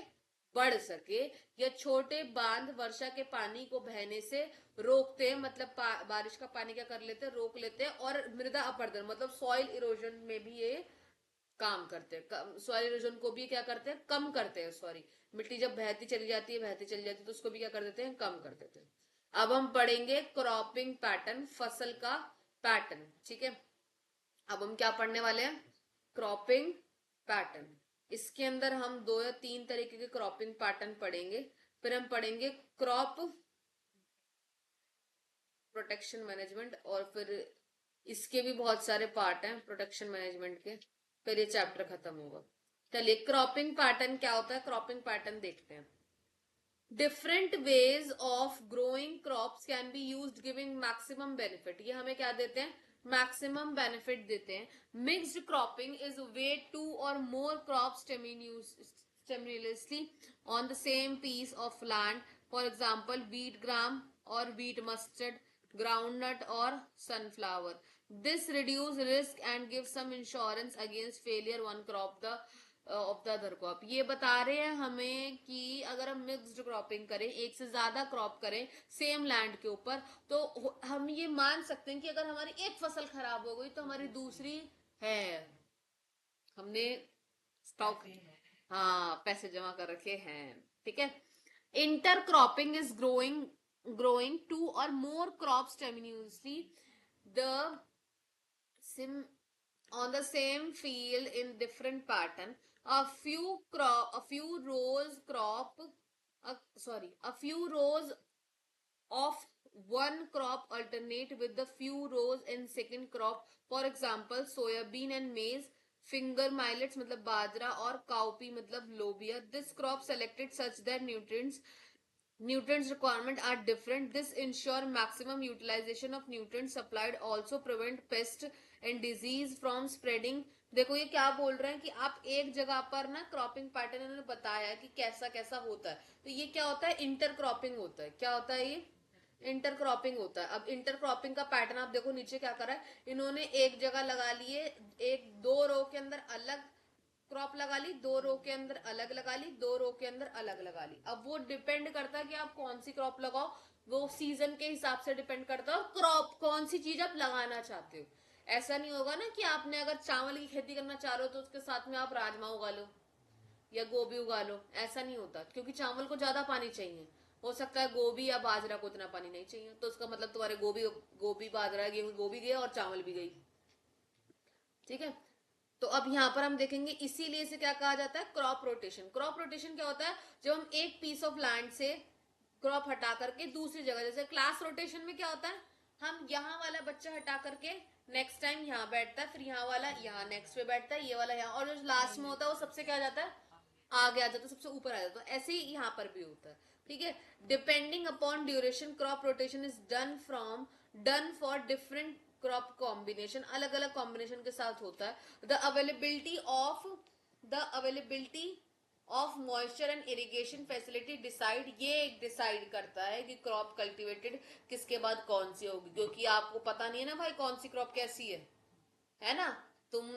बढ़ सके। या छोटे बांध वर्षा के पानी को बहने से रोकते हैं, मतलब बारिश का पानी क्या कर लेते हैं, रोक लेते हैं। और मृदा अपरदन मतलब सॉइल इरोजन में भी ये काम करते हैं, सॉइल इरोजन को भी क्या करते हैं, कम करते हैं। सॉरी, मिट्टी जब बहती चली जाती है तो उसको भी क्या कर देते हैं, कम कर देते हैं। अब हम पढ़ेंगे क्रॉपिंग पैटर्न, फसल का पैटर्न, ठीक है। अब हम क्या पढ़ने वाले हैं, क्रॉपिंग पैटर्न। इसके अंदर हम 2 या 3 तरीके के क्रॉपिंग पैटर्न पढ़ेंगे। फिर हम पढ़ेंगे क्रॉप प्रोटेक्शन मैनेजमेंट, और फिर इसके भी बहुत सारे पार्ट हैं प्रोटेक्शन मैनेजमेंट के, फिर ये चैप्टर खत्म होगा। चलिए क्रॉपिंग पैटर्न क्या होता है, क्रॉपिंग पैटर्न देखते हैं। Different ways of growing crops can be used giving maximum benefit, ये हमें क्या देते हैं, मैक्सिमम बेनिफिट देते हैं। Mixed cropping is way 2 or more crops simultaneously on the same piece of land, for example wheat gram or wheat mustard, groundnut or sunflower. This reduce risk and gives some insurance against failure one crop the of the other crop. ये बता रहे हैं हमें कि अगर हम mixed cropping करें, एक से ज्यादा क्रॉप करें सेम लैंड के ऊपर, तो हम ये मान सकते हैं कि अगर हमारी एक फसल खराब हो गई तो हमारी दूसरी है, हमने स्टॉक, हाँ पैसे जमा कर रखे हैं, ठीक है। Inter cropping is growing 2 or more crops simultaneously the sim on the same field in different pattern. A few rows crop a few rows of one crop alternate with the few rows in second crop, for example soyabean and maize, finger millets मतलब बाजरा और cowpea मतलब लोबिया. This crop selected such that nutrients requirement are different. This ensure maximum utilization of nutrients supplied, also prevent pest and disease from spreading. देखो ये क्या बोल रहे हैं कि आप एक जगह पर ना क्रॉपिंग पैटर्न इन्होंने बताया है कि कैसा कैसा होता है, तो ये क्या होता है, इंटर क्रॉपिंग होता है। क्या होता है ये, इंटर क्रॉपिंग होता है। अब इंटर क्रॉपिंग का पैटर्न आप देखो नीचे क्या करा है, इन्होंने एक जगह लगा लिए, एक 2 रो के अंदर अलग क्रॉप लगा ली, 2 रो के अंदर अलग लगा ली, 2 रो के अंदर अलग लगा ली। अब वो डिपेंड करता है कि आप कौन सी क्रॉप लगाओ, वो सीजन के हिसाब से डिपेंड करता है, और क्रॉप कौन सी चीज आप लगाना चाहते हो। ऐसा नहीं होगा ना कि आपने अगर चावल की खेती करना चाह रहे हो तो उसके साथ में आप राजमा उगा लो या गोभी उगा लो, ऐसा नहीं होता, क्योंकि चावल को ज्यादा पानी चाहिए। हो सकता है गोभी या बाजरा को इतना पानी नहीं चाहिए, तो उसका मतलब तुम्हारे गोभी गोभी बाजरा गेहूं गोभी गए और चावल भी गई, ठीक है। तो अब यहाँ पर हम देखेंगे, इसीलिए इसे क्या कहा जाता है, क्रॉप रोटेशन। क्रॉप रोटेशन क्या होता है, जब हम एक पीस ऑफ लैंड से क्रॉप हटा करके दूसरी जगह, जैसे क्लास रोटेशन में क्या होता है, हम यहाँ वाला बच्चा हटा करके नेक्स्ट टाइम यहाँ बैठता है, फिर यहाँ वाला यहाँ नेक्स्ट पे बैठता है, ये वाला यहाँ, और जो लास्ट में होता है वो सबसे क्या आ जाता है, आगे आ जाता है, सबसे ऊपर आ जाता है। ऐसे ही यहाँ पर भी होता है, ठीक है। Depending upon duration crop rotation is done for different crop combination, अलग अलग कॉम्बिनेशन के साथ होता है। The availability of moisture and irrigation facility decide, ये डिसाइड करता है कि क्रॉप कल्टीवेटेड किसके बाद कौन सी होगी, क्योंकि आपको पता नहीं है ना भाई कौन सी क्रॉप कैसी है ना। तुम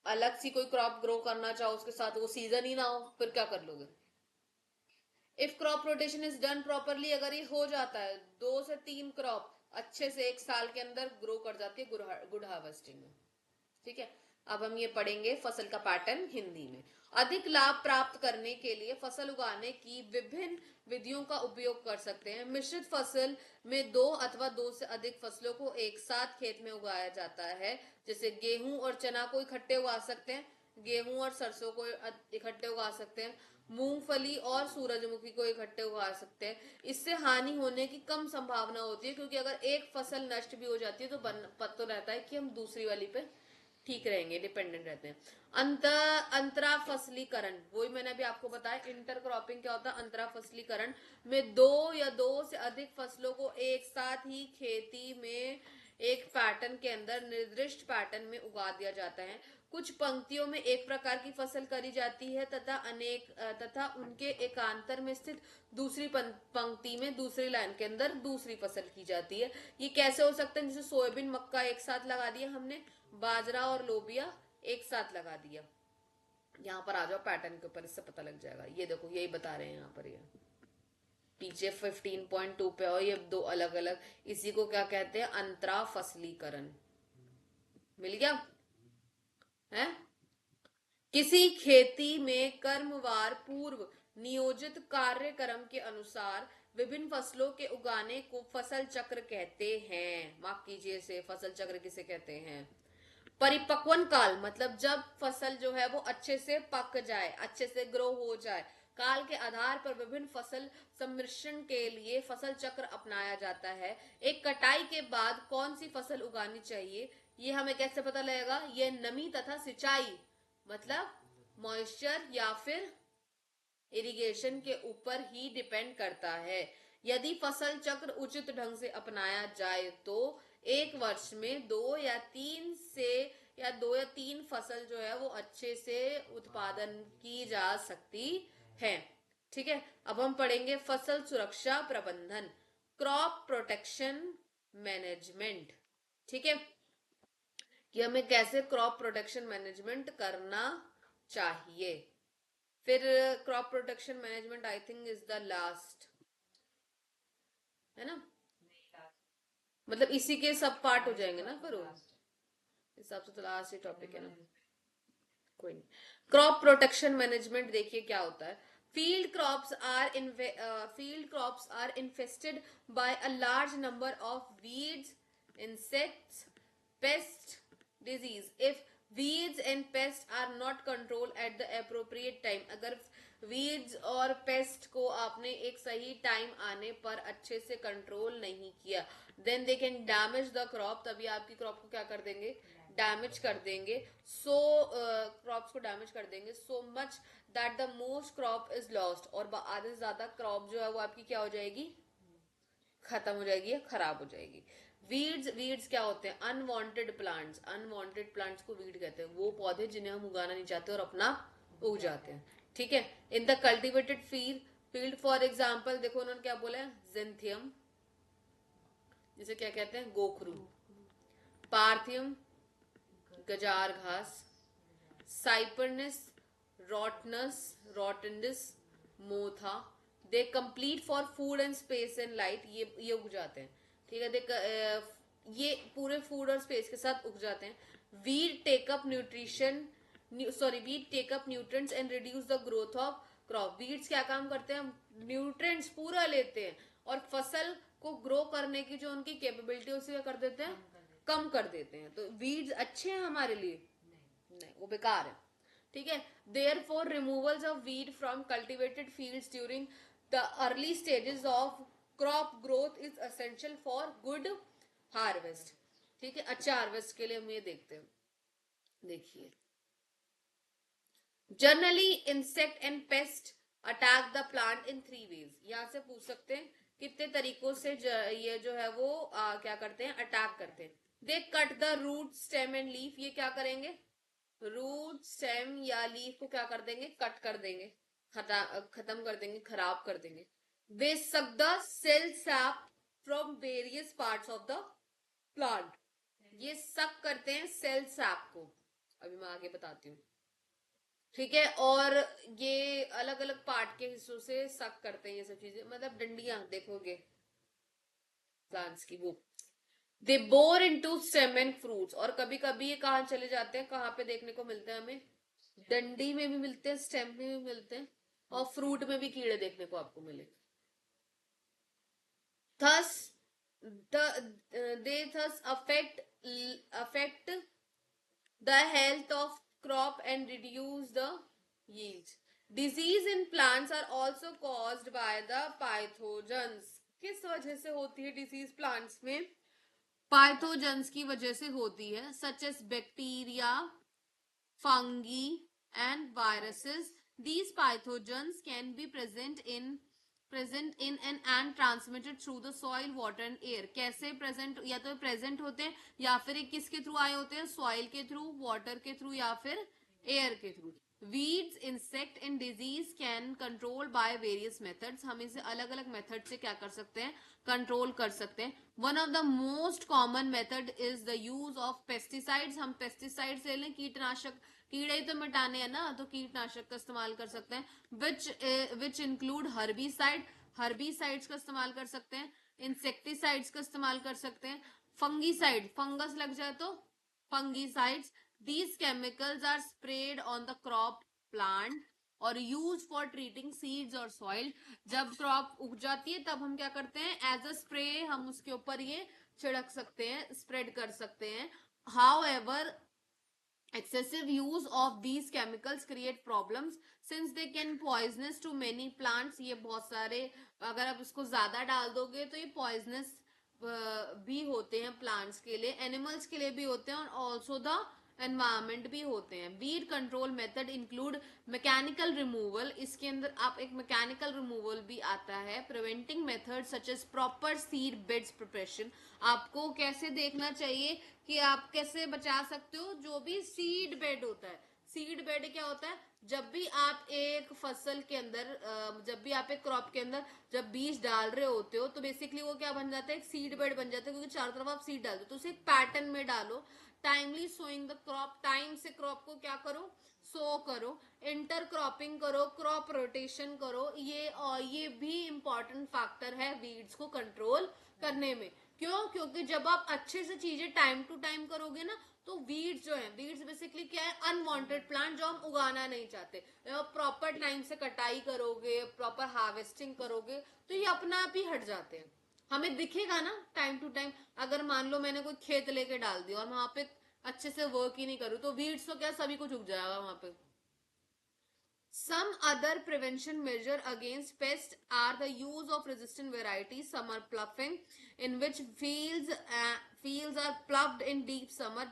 अलग सी कोई क्रॉप ग्रो करना चाहो, उसके साथ वो सीजन ही ना हो, फिर क्या कर लोगे। If crop rotation is done properly, अगर ये हो जाता है, 2 से 3 क्रॉप अच्छे से एक साल के अंदर ग्रो कर जाती है गुड हार्वेस्टिंग में, ठीक है। अब हम ये पढ़ेंगे फसल का पैटर्न हिंदी में। अधिक लाभ प्राप्त करने के लिए फसल उगाने की विभिन्न विधियों का उपयोग कर सकते हैं। मिश्रित फसल में 2 अथवा 2 से अधिक फसलों को एक साथ खेत में उगाया जाता है। जैसे गेहूं और चना को इकट्ठे उगा सकते हैं, गेहूं और सरसों को इकट्ठे उगा सकते हैं, मूंगफली और सूरजमुखी को इकट्ठे उगा सकते हैं। इससे हानि होने की कम संभावना होती है, क्योंकि अगर एक फसल नष्ट भी हो जाती है तो पता रहता है कि हम दूसरी वाली पे ठीक रहेंगे, डिपेंडेंट रहते हैं। अंतरा फसलीकरण, वही मैंने अभी आपको बताया, इंटर क्रॉपिंग क्या होता है, अंतरा फसलीकरण में 2 या 2 से अधिक फसलों को एक साथ ही खेती में एक पैटर्न के अंदर निर्दिष्ट पैटर्न में उगा दिया जाता है। कुछ पंक्तियों में एक प्रकार की फसल करी जाती है तथा उनके एकांतर में स्थित दूसरी पंक्ति में दूसरी लाइन के अंदर दूसरी फसल की जाती है। ये कैसे हो सकता है, जैसे सोयाबीन मक्का एक साथ लगा दिया हमने, बाजरा और लोबिया एक साथ लगा दिया। यहाँ पर आ जाओ पैटर्न के ऊपर, इससे पता लग जाएगा। ये देखो यही बता रहे हैं यहाँ पर, ये पीछे 15.2 पे, और ये 2 अलग अलग, इसी को क्या कहते हैं, अंतरा फसलीकरण। मिल गया है। किसी खेती में क्रमवार पूर्व नियोजित कार्यक्रम के अनुसार विभिन्न फसलों के उगाने को फसल चक्र कहते हैं। माफ कीजिए, से फसल चक्र किसे कहते हैं। परिपक्वन काल, मतलब जब फसल जो है वो अच्छे से पक जाए, अच्छे से ग्रो हो जाए, काल के आधार पर विभिन्न फसल सम्मिश्रण के लिए फसल चक्र अपनाया जाता है। एक कटाई के बाद कौन सी फसल उगानी चाहिए, ये हमें कैसे पता लगेगा, ये नमी तथा सिंचाई, मतलब मॉइस्चर या फिर इरिगेशन के ऊपर ही डिपेंड करता है। यदि फसल चक्र उचित ढंग से अपनाया जाए तो एक वर्ष में 2 या 3 फसल जो है वो अच्छे से उत्पादन की जा सकती है, ठीक है। अब हम पढ़ेंगे फसल सुरक्षा प्रबंधन, क्रॉप प्रोटेक्शन मैनेजमेंट, ठीक है, कि हमें कैसे क्रॉप प्रोटेक्शन मैनेजमेंट करना चाहिए। फिर crop protection management I think is the last, है ना, मतलब इसी के सब पार्ट हो जाएंगे ना, फिर हिसाब से तो लास्ट ही टॉपिक है ना, कोई नहीं। क्रॉप प्रोटेक्शन मैनेजमेंट देखिए क्या होता है। Field crops are infested by a large number of weeds, insects, pests, disease. If weeds and pests are not controlled at the appropriate time, अगर weeds और pest को आपने एक सही टाइम आने पर अच्छे से कंट्रोल नहीं किया, then they can damage the crop, तभी आपकी क्रॉप को क्या कर देंगे, डैमेज कर देंगे। सो क्रॉप्स को डैमेज कर देंगे so much that the most crop is lost, और आधे से ज्यादा क्रॉप जो है वो आपकी क्या हो जाएगी, खत्म हो जाएगी या खराब हो जाएगी। वीड्स क्या होते हैं, अनवांटेड प्लांट्स को वीड कहते हैं, वो पौधे जिन्हें हम उगाना नहीं चाहते और अपना उग जाते हैं, ठीक है। In the cultivated field for example, देखो उन्होंने क्या बोला है, जिंथियम, जिसे क्या कहते हैं, गोखरू, पार्थियम, गजार घास, साइपर्निस, रोटनडिस, मोथा, they complete for food and space and light, ये उग जाते हैं, ठीक है। ये पूरे फूड और स्पेस के साथ उग जाते हैं। Weed take up nutrients and reduce the growth of crop. Weeds क्या काम करते हैं, न्यूट्रिएंट्स पूरा लेते हैं और फसल को ग्रो करने की जो उनकी कैपेबिलिटी उसे क्या कर देते हैं, कम कर देते हैं। तो वीड्स अच्छे हैं हमारे लिए, नहीं, वो बेकार है, ठीक है। Therefore, removals of weed from cultivated fields during the early stages of crop growth is essential for good harvest, ठीक है। अच्छा हार्वेस्ट के लिए हम ये देखते हैं, देखिए, generally insect and pest attack the plant in 3 ways. यहां से पूछ सकते हैं कितने तरीकों से ये जो है वो क्या करते हैं, अटैक करते हैं। They cut the root stem and leaf, ये क्या करेंगे, रूट स्टेम या लीफ को क्या कर देंगे, कट कर देंगे, खत्म कर देंगे, खराब कर देंगे। They suck the cell sap from various parts of the plant, ये सक करते हैं सेल सैप को, अभी मैं आगे बताती हूँ, ठीक है। और ये अलग अलग पार्ट के हिस्सों से सक करते हैं ये सब चीजें, मतलब डंडियां देखोगे प्लांट्स की, वो they bore into stem and fruits, और कभी कभी ये कहाँ चले जाते हैं, कहाँ पे देखने को मिलते हैं हमें, डंडी में भी मिलते हैं, स्टेम में भी मिलते हैं, और फ्रूट में भी कीड़े देखने को आपको मिले। Thus they thus affect the health of crop and reduce the yield. Disease in plants are also caused by the pathogens. किस वजह से होती है डिजीज प्लांट्स में, पाइथोजेंस की वजह से होती है, such as bacteria, fungi and viruses. These pathogens can be present in and transmitted through the soil, water and air. कैसे प्रेजेंट, या तो प्रेजेंट होते हैं या फिर किसके थ्रू आए होते हैं, सॉइल के थ्रू, वाटर के थ्रू या फिर एयर के through. Weeds, insect and disease can control by various methods, हम इसे अलग अलग मेथड से क्या कर सकते हैं, कंट्रोल कर सकते हैं। One of the most common method is the use of pesticides, हम पेस्टिसाइड्स ले लें, कीटनाशक, कीड़े तो मिटाने हैं ना, तो कीटनाशक का इस्तेमाल कर सकते हैं। विच इंक्लूड हर्बिसाइड, हर्बिसाइड्स का इस्तेमाल कर सकते हैं, इंसेक्टिसाइड्स का इस्तेमाल कर सकते हैं, फंगीसाइड, फंगस लग जाए तो fungicides. These chemicals are spread on the crop plant और यूज फॉर ट्रीटिंग सीड्स और सॉइल। जब क्रॉप उग जाती है तब हम क्या करते हैं, एज अ स्प्रे हम उसके ऊपर ये छिड़क सकते हैं, स्प्रेड कर सकते हैं। However, excessive use of these chemicals create problems since they can poisonous to many plants। ये बहुत सारे, अगर आप इसको ज्यादा डाल दोगे तो ये पॉइजनस भी होते हैं प्लांट्स के लिए, एनिमल्स के लिए भी होते हैं, और ऑल्सो द एनवायरमेंट भी होते हैं। Weed control method include mechanical removal, इसके अंदर आप एक मैकेनिकल रिमूवल भी आता है। Preventing method such as proper seed beds preparation, आपको कैसे देखना चाहिए कि आप कैसे बचा सकते हो जो भी सीड बेड होता है। सीड बेड क्या होता है, जब भी आप एक फसल के अंदर, जब भी आप एक क्रॉप के अंदर जब बीज डाल रहे होते हो तो बेसिकली वो क्या बन जाता है, एक सीड बेड बन जाता है, क्योंकि चारों तरफ आप सीड डालते हो, तो उसे एक पैटर्न में डालो। Timely sowing the crop, time से क्रॉप को क्या करो, सो करो। इंटर क्रॉपिंग करो, क्रॉप रोटेशन करो, ये भी इंपॉर्टेंट फैक्टर है वीड्स को कंट्रोल करने में। क्यों, क्योंकि जब आप अच्छे से चीजें टाइम टू टाइम करोगे ना, तो वीड्स जो है, वीड्स बेसिकली क्या है, अनवांटेड प्लांट जो हम उगाना नहीं चाहते। प्रॉपर टाइम से कटाई करोगे, प्रॉपर हार्वेस्टिंग करोगे, तो ये अपना आप ही हट जाते हैं, हमें दिखेगा ना टाइम टू टाइम। अगर मान लो मैंने कोई खेत लेके डाल दिया और वहां पे अच्छे से वर्क ही नहीं करूँ, तो वीड्स तो क्या सभी कुछ उग जाएगा वहां पे। Some other prevention measure against pests are the use of resistant varieties, summer ploughing, in which fields are ploughed in deep summer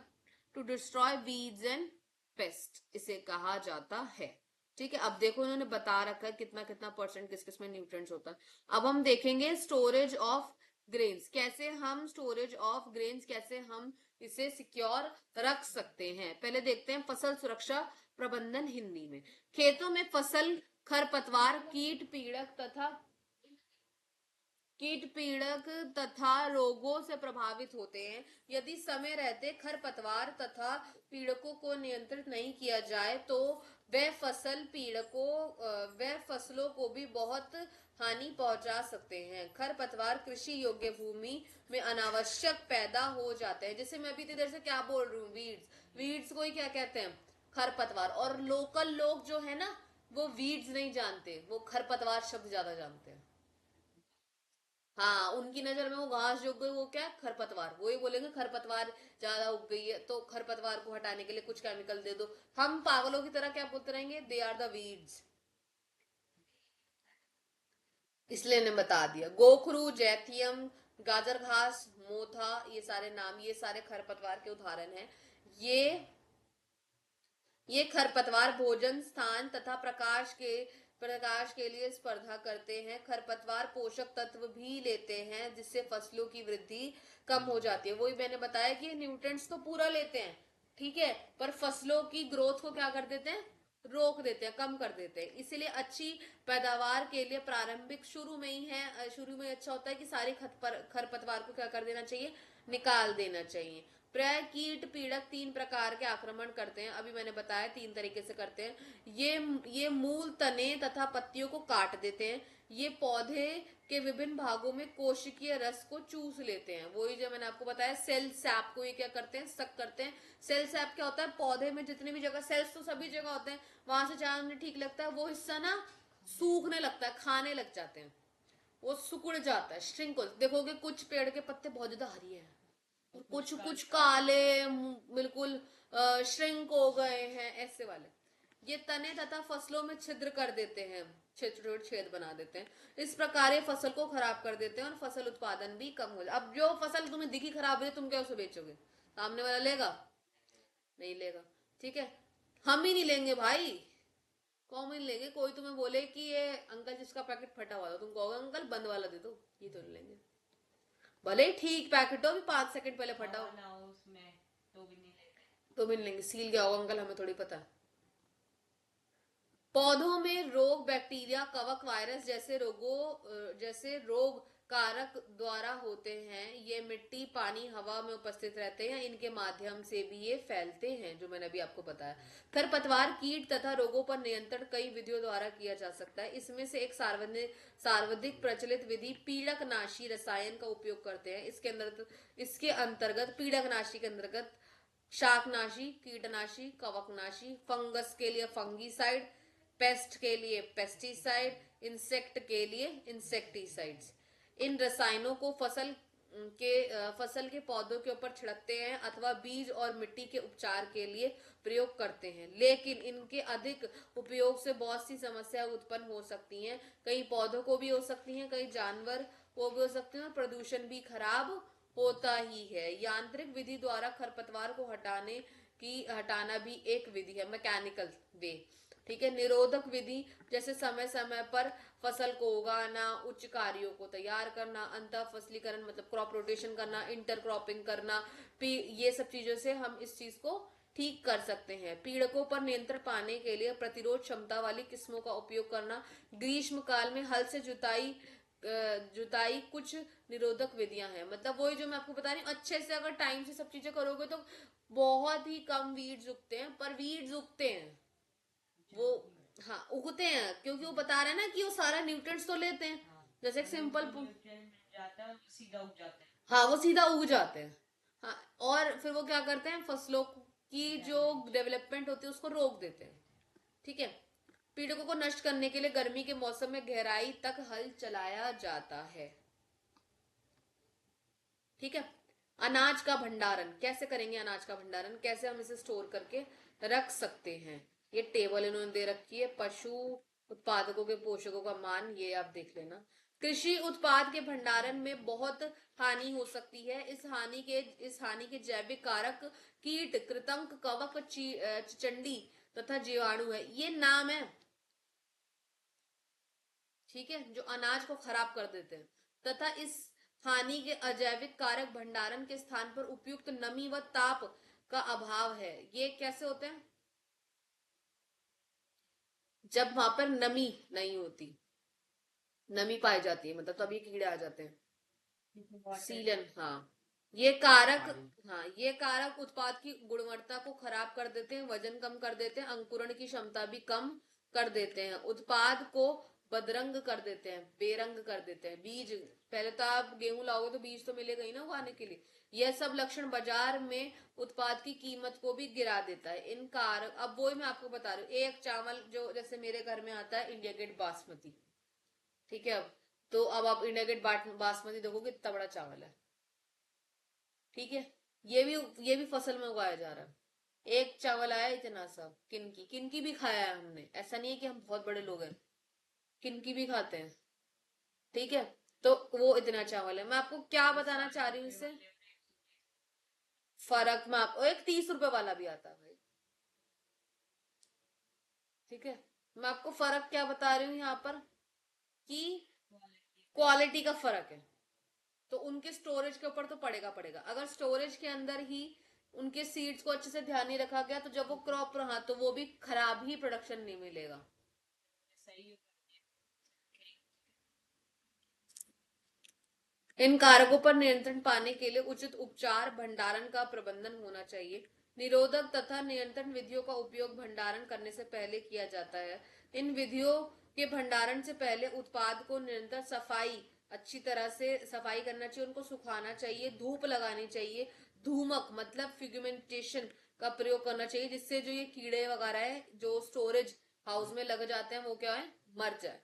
to destroy weeds and pests, इसे कहा जाता है। ठीक है, अब देखो इन्होंने बता रखा है कितना कितना परसेंट किस किस में न्यूट्रिएंट्स होता है। अब हम देखेंगे स्टोरेज ऑफ ग्रेन्स, कैसे हम स्टोरेज ऑफ ग्रेन्स, कैसे हम इसे सिक्योर रख सकते हैं। पहले देखते हैं फसल सुरक्षा प्रबंधन हिंदी में। खेतों में फसल खरपतवार, कीट पीड़क तथा रोगों से प्रभावित होते हैं। यदि समय रहते खरपतवार तथा पीड़कों को नियंत्रित नहीं किया जाए तो वह फसलों को भी बहुत हानि पहुंचा सकते हैं। खरपतवार कृषि योग्य भूमि में अनावश्यक पैदा हो जाते हैं। जैसे मैं अभी इतनी देर से क्या बोल रही हूँ, वीड्स को ही क्या कहते हैं, खरपतवार। और लोकल लोग जो है ना, वो वीड्स नहीं जानते, वो खरपतवार शब्द ज्यादा जानते हैं। हाँ, उनकी नजर में वो घास जो उग गई वो क्या है, खरपतवार। वही बोलेंगे खरपतवार ज्यादा उग गई है तो खरपतवार को हटाने के लिए कुछ केमिकल दे दो। हम पागलों की तरह क्या बोलते रहेंगे, दे आर द वीड्स। इसलिए ने बता दिया। गोखरू, जैथियम, गाजर घास, मोथा, ये सारे नाम, ये सारे खरपतवार के उदाहरण हैं। ये ये खरपतवार भोजन स्थान तथा प्रकाश के लिए स्पर्धा करते हैं। खरपतवार पोषक तत्व भी लेते हैं जिससे फसलों की वृद्धि कम हो जाती है। वही मैंने बताया कि न्यूट्रिएंट्स तो पूरा लेते हैं, ठीक है, पर फसलों की ग्रोथ को क्या कर देते हैं, रोक देते हैं, कम कर देते हैं। इसीलिए अच्छी पैदावार के लिए प्रारंभिक शुरू में ही है, शुरू में अच्छा होता है कि सारे खरपतवार को क्या कर देना चाहिए, निकाल देना चाहिए। प्राय कीट पीड़क तीन प्रकार के आक्रमण करते हैं, अभी मैंने बताया तीन तरीके से करते हैं। ये मूल, तने तथा पत्तियों को काट देते हैं। ये पौधे के विभिन्न भागों में कोशिकीय रस को चूस लेते हैं। वही जो मैंने आपको बताया, सेल सैप को ये क्या करते हैं, सक करते हैं। सेल सैप क्या होता है, पौधे में जितनी भी जगह सेल्स तो सभी जगह होते हैं, वहां से जहां उन्हें ठीक लगता है वो हिस्सा ना सूखने लगता है, खाने लग जाते हैं, वो सिकुड़ जाता है, श्रिंक हो। देखोगे कुछ पेड़ के पत्ते बहुत ज्यादा हरी है, कुछ कुछ काले बिल्कुल श्रिंक हो गए हैं, ऐसे वाले। ये तने तथा फसलों में छिद्र कर देते हैं, छोटे छेद बना देते हैं। इस प्रकार ये फसल को खराब कर देते हैं और फसल उत्पादन भी कम हो जाए। अब जो फसल तुम्हें दिखी खराब है, तुम क्या उसे बेचोगे, सामने वाला लेगा, नहीं लेगा, ठीक है। हम ही नहीं लेंगे भाई, कौन ही लेंगे। कोई तुम्हें बोले कि ये अंकल जिसका पैकेट फटा हुआ था, तुम कहोगे अंकल बंद वाला दे दो, ये तो नहीं लेंगे। भले ही ठीक पैकेट हो, भी 5 सेकंड पहले फटा हो, ना हो उसमें, तो भी नहीं लेते। तो भी नहीं लेंगे। सील गया होगा अंकल, हमें थोड़ी पता है। पौधों में रोग बैक्टीरिया, कवक, वायरस जैसे रोग कारक द्वारा होते हैं। ये मिट्टी, पानी, हवा में उपस्थित रहते हैं, इनके माध्यम से भी ये फैलते हैं, जो मैंने अभी आपको बताया। खरपतवार कीट तथा रोगों पर नियंत्रण कई विधियों द्वारा किया जा सकता है। इसमें से एक सर्वाधिक प्रचलित विधि पीड़कनाशी रसायन का उपयोग करते हैं। इसके अंतर्गत पीड़कनाशी के अंतर्गत शाकनाशी, कीटनाशी, कवकनाशी, फंगस के लिए फंगीसाइड, पेस्ट के लिए पेस्टिसाइड, इंसेक्ट के लिए इंसेक्टिसाइड्स। इन रसायनों को फसल के पौधों के ऊपर छिड़कते हैं अथवा बीज और मिट्टी के उपचार के लिए प्रयोग करते हैं। लेकिन इनके अधिक उपयोग से बहुत सी समस्या उत्पन्न हो सकती हैं। कई पौधों को भी हो सकती हैं, कई जानवर को भी हो सकते हैं, और प्रदूषण भी खराब होता ही है। यांत्रिक विधि द्वारा खरपतवार को हटाना भी एक विधि है, मैकेनिकल वे, ठीक है। निरोधक विधि जैसे समय समय पर फसल को उगाना, उच्च कार्यों को तैयार करना, अंतर फसलीकरण मतलब क्रॉप रोटेशन करना, इंटर क्रॉपिंग करना, ये सब चीजों से हम इस चीज को ठीक कर सकते हैं। पीड़कों पर नियंत्रण पाने के लिए प्रतिरोध क्षमता वाली किस्मों का उपयोग करना, ग्रीष्म काल में हल से जुताई कुछ निरोधक विधियां हैं। मतलब वही जो मैं आपको बता रही हूँ, अच्छे से अगर टाइम से सब चीजें करोगे तो बहुत ही कम वीड्स उगते हैं, पर वीड्स उगते हैं वो। हाँ, उगते हैं क्योंकि वो बता रहे हैं ना कि वो सारा न्यूट्रिएंट्स तो लेते हैं। हाँ, जैसे एक अगर सिंपल, उनको न्यूट्रिएंट मिल जाता है, वो सीधा उग जाते हैं। हाँ वो सीधा उग जाते हैं। हाँ, और फिर वो क्या करते हैं, फसलों की जो डैमेज। डेवलपमेंट होती है उसको रोक देते हैं, ठीक है। पीड़कों को नष्ट करने के लिए गर्मी के मौसम में गहराई तक हल चलाया जाता है, ठीक है। अनाज का भंडारण कैसे करेंगे, अनाज का भंडारण कैसे हम इसे स्टोर करके रख सकते हैं। ये टेबल इन्होंने दे रखी है, पशु उत्पादकों के पोषकों का मान, ये आप देख लेना। कृषि उत्पाद के भंडारण में बहुत हानि हो सकती है। इस हानि के जैविक कारक कीट, कृंतक, कवक, चिचंडी तथा जीवाणु है। ये नाम है, ठीक है, जो अनाज को खराब कर देते हैं। तथा इस हानि के अजैविक कारक भंडारण के स्थान पर उपयुक्त नमी व ताप का अभाव है। ये कैसे होते हैं, जब वहां पर नमी नहीं होती, नमी पाई जाती है मतलब तभी कीड़े आ जाते हैं। वाटर। सीलन, हाँ, ये कारक, हाँ ये कारक उत्पाद की गुणवत्ता को खराब कर देते हैं, वजन कम कर देते हैं, अंकुरण की क्षमता भी कम कर देते हैं, उत्पाद को बदरंग कर देते हैं, बेरंग कर देते हैं। बीज, पहले तो आप गेहूं लाओगे तो बीज तो मिलेगा ही ना उगाने के लिए। यह सब लक्षण बाजार में उत्पाद की कीमत को भी गिरा देता है। इन कारक, अब वही मैं आपको बता रही हूँ, एक चावल जो जैसे मेरे घर में आता है इंडिया गेट बासमती, ठीक है। अब तो अब आप इंडिया गेट बासमती देखोगे इतना बड़ा चावल है, ठीक है। ये भी फसल में उगाया जा रहा है। एक चावल आया इतना सा, किनकी किनकी भी खाया है हमने, ऐसा नहीं है कि हम बहुत बड़े लोग हैं, किनकी भी खाते हैं, ठीक है। तो वो इतना चावल है। मैं आपको क्या बताना चाह रही हूँ इससे, फर्क में आपको एक 30 रुपए वाला भी आता है भाई, ठीक है। मैं आपको फर्क क्या बता रही हूँ यहाँ पर, कि क्वालिटी का फर्क है। तो उनके स्टोरेज के ऊपर तो पड़ेगा पड़ेगा, अगर स्टोरेज के अंदर ही उनके सीड्स को अच्छे से ध्यान नहीं रखा गया, तो जब वो क्रॉप रहा तो वो भी खराब ही प्रोडक्शन नहीं मिलेगा। सही इन कारकों पर नियंत्रण पाने के लिए उचित उपचार भंडारण का प्रबंधन होना चाहिए। निरोधक तथा नियंत्रण विधियों का उपयोग भंडारण करने से पहले किया जाता है। इन विधियों के भंडारण से पहले उत्पाद को निरंतर सफाई, अच्छी तरह से सफाई करना चाहिए, उनको सुखाना चाहिए, धूप लगानी चाहिए, धूमक मतलब फिग्मेंटेशन का प्रयोग करना चाहिए, जिससे जो ये कीड़े वगैरह है जो स्टोरेज हाउस में लग जाते हैं वो क्या है, मर जाए,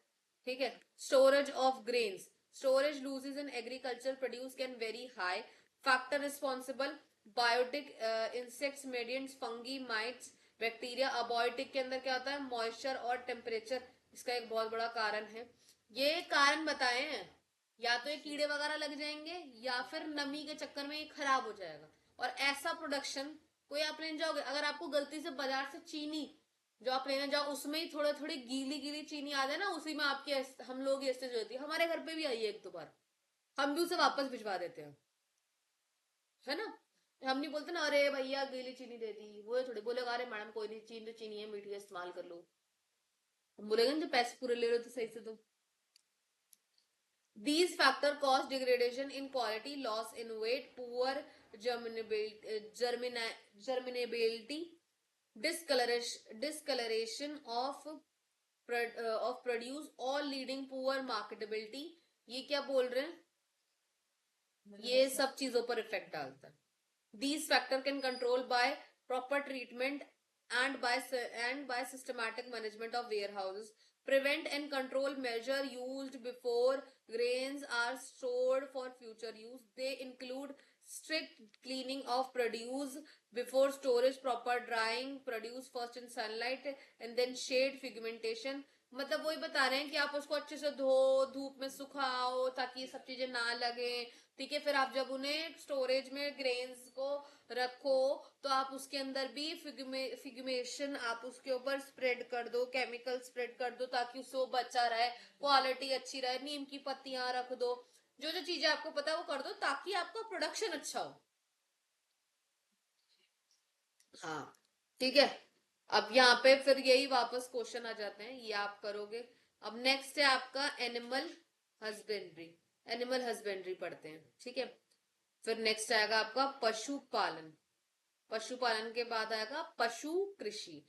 ठीक है। Storage of grains, storage losses in agricultural produce can very high, factor responsible biotic, insects, mediants, fungi, mites, bacteria. Abiotic के अंदर क्या होता है, मॉइस्चर और टेम्परेचर, इसका एक बहुत बड़ा कारण है। ये कारण बताए हैं, या तो ये कीड़े वगैरह लग जाएंगे या फिर नमी के चक्कर में ये खराब हो जाएगा। और ऐसा प्रोडक्शन कोई आप लेने जाओगे, अगर आपको गलती से बाजार से चीनी जो आप लेने जाओ उसमें ही थोड़ी थोड़ी गीली गीली चीनी आ जाए ना, उसी में आपकी हम लोग की एस्टेज होती है, हमारे घर पे भी आई है एक दो बार, हम भी उसे वापस भिजवा देते हैं, है ना। हम नहीं बोलते ना अरे भैया गीली चीनी दे दी, वो थोड़ी बोलेगा अरे मैडम कोई नहीं, चीनी तो चीनी है, मीठी है, इस्तेमाल कर लो। हम बोलेंगे ना, जो पैसे पूरे ले रहे हो तो सही से दो। These factors cause degradation in quality, loss in weight, poor germinability, discoloration of produce, all leading poor marketability। ये क्या बोल रहे हैं, ये सब चीजों पर इफेक्ट डालता है। These factors can control by proper treatment and by systematic management of warehouses. Prevent and control measure used before grains are stored for future use. They include strict cleaning of produce before storage, proper drying produce first in sunlight and then shade, pigmentation। मतलब वही बता रहे हैं कि आप उसको अच्छे से धो, धूप में सुखाओ ताकि ये सब चीजें ना लगे, ठीक है। फिर आप जब उन्हें स्टोरेज में ग्रेन्स को रखो तो आप उसके अंदर भी फिग्मेशन आप उसके ऊपर स्प्रेड कर दो, केमिकल स्प्रेड कर दो ताकि उससे वो बचा रहे, क्वालिटी अच्छी रहे। नीम की पत्तियां रख दो, जो जो चीजें आपको पता है वो कर दो ताकि आपका प्रोडक्शन अच्छा हो। हाँ, ठीक है। अब यहाँ पे फिर यही वापस क्वेश्चन आ जाते हैं, ये आप करोगे। अब नेक्स्ट है आपका एनिमल हस्बेंड्री। एनिमल हस्बेंड्री पढ़ते हैं, ठीक है। फिर नेक्स्ट आएगा आपका पशुपालन। पशुपालन के बाद आएगा पशु कृषि।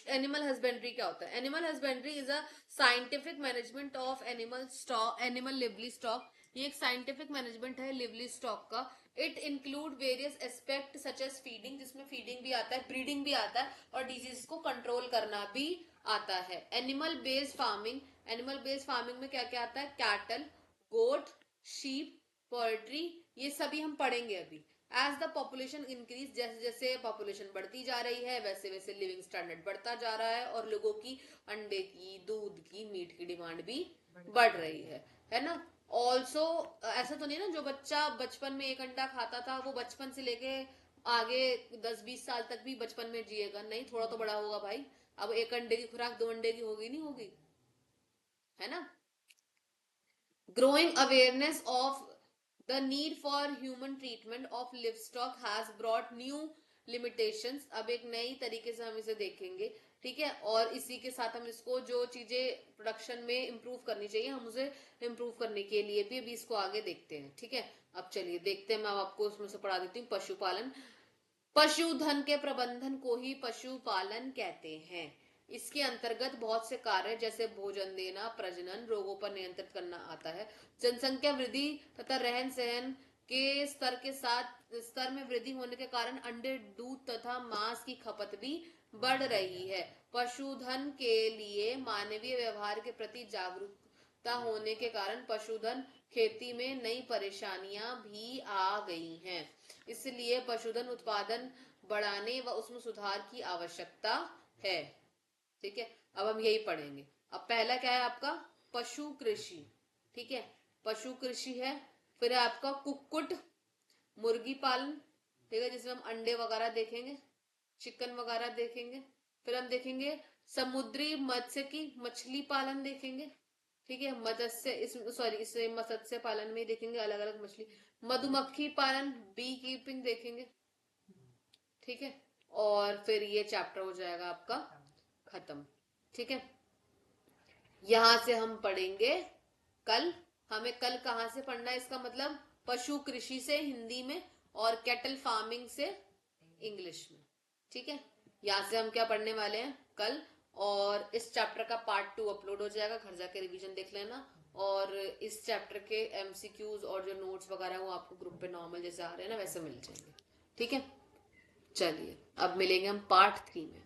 एनिमल हस्बेंड्री क्या होता है, animal husbandry is a scientific management of animal stock, animal livestock. ये एक साइंटिफिक मैनेजमेंट है लिवली स्टॉक का। It include various aspect such as feeding, जिसमें फीडिंग भी आता है, ब्रीडिंग भी आता है, और डिजीज को कंट्रोल करना भी आता है। Animal based farming, animal based farming में क्या क्या आता है, कैटल, गोट, शीप, पोल्ट्री, ये सभी हम पढ़ेंगे अभी। एज द पॉपुलेशन इंक्रीज, जैसे जैसे पॉपुलेशन बढ़ती जा रही है वैसे वैसे लिविंग स्टैंडर्ड बढ़ता जा रहा है, और लोगों की अंडे की, दूध की, मीट की डिमांड भी बढ़ रही है ना। ऑल्सो ऐसा तो नहीं ना, जो बच्चा बचपन में एक अंडा खाता था वो बचपन से लेके आगे 10-20 साल तक भी बचपन में जिएगा, नहीं, थोड़ा तो बड़ा होगा भाई। अब एक अंडे की खुराक 2 अंडे की होगी नहीं होगी, है ना। Growing awareness of the need for human treatment of livestock has brought new limitations। अब एक नई तरीके से हम इसे देखेंगे, ठीक है। और इसी के साथ हम इसको जो चीजें प्रोडक्शन में इम्प्रूव करनी चाहिए हम उसे इम्प्रूव करने के लिए भी अभी इसको आगे देखते हैं, ठीक है। अब चलिए देखते हैं, मैं आपको उसमें से पढ़ा देती हूँ। पशुपालन, पशुधन के प्रबंधन को ही पशुपालन कहते हैं। इसके अंतर्गत बहुत से कार्य जैसे भोजन देना, प्रजनन, रोगों पर नियंत्रित करना आता है। जनसंख्या वृद्धि तथा रहन सहन के स्तर में वृद्धि होने के कारण अंडे, दूध तथा मांस की खपत भी बढ़ रही है। पशुधन के लिए मानवीय व्यवहार के प्रति होने के कारण पशुधन खेती में नई परेशानियां भी आ गई हैं, इसलिए पशुधन उत्पादन बढ़ाने व उसमें सुधार की आवश्यकता है। ठीक है, अब हम यही पढ़ेंगे। अब पहला क्या है आपका, पशु कृषि। ठीक है, पशु कृषि है। फिर है आपका कुक्कुट मुर्गी पालन, ठीक है, जिसमें हम अंडे वगैरह देखेंगे, चिकन वगैरह देखेंगे। फिर हम देखेंगे समुद्री मत्स्य की मछली पालन देखेंगे। ठीक है, मत्स्य इसे मत्स्य पालन में ही देखेंगे अलग अलग मछली। मधुमक्खी पालन बी कीपिंग देखेंगे। ठीक है, और फिर ये चैप्टर हो जाएगा आपका खत्म। ठीक है, यहां से हम पढ़ेंगे कल। हमें कल कहां से पढ़ना है, इसका मतलब पशु कृषि से हिंदी में और कैटल फार्मिंग से इंग्लिश में। ठीक है, यहां से हम क्या पढ़ने वाले हैं कल। और इस चैप्टर का पार्ट 2 अपलोड हो जाएगा, घर जाके रिवीजन देख लेना। और इस चैप्टर के एमसीक्यूज और जो नोट्स वगैरह वो आपको ग्रुप पे नॉर्मल जैसे आ रहे हैं ना वैसे मिल जाएंगे। ठीक है, चलिए अब मिलेंगे हम पार्ट 3 में।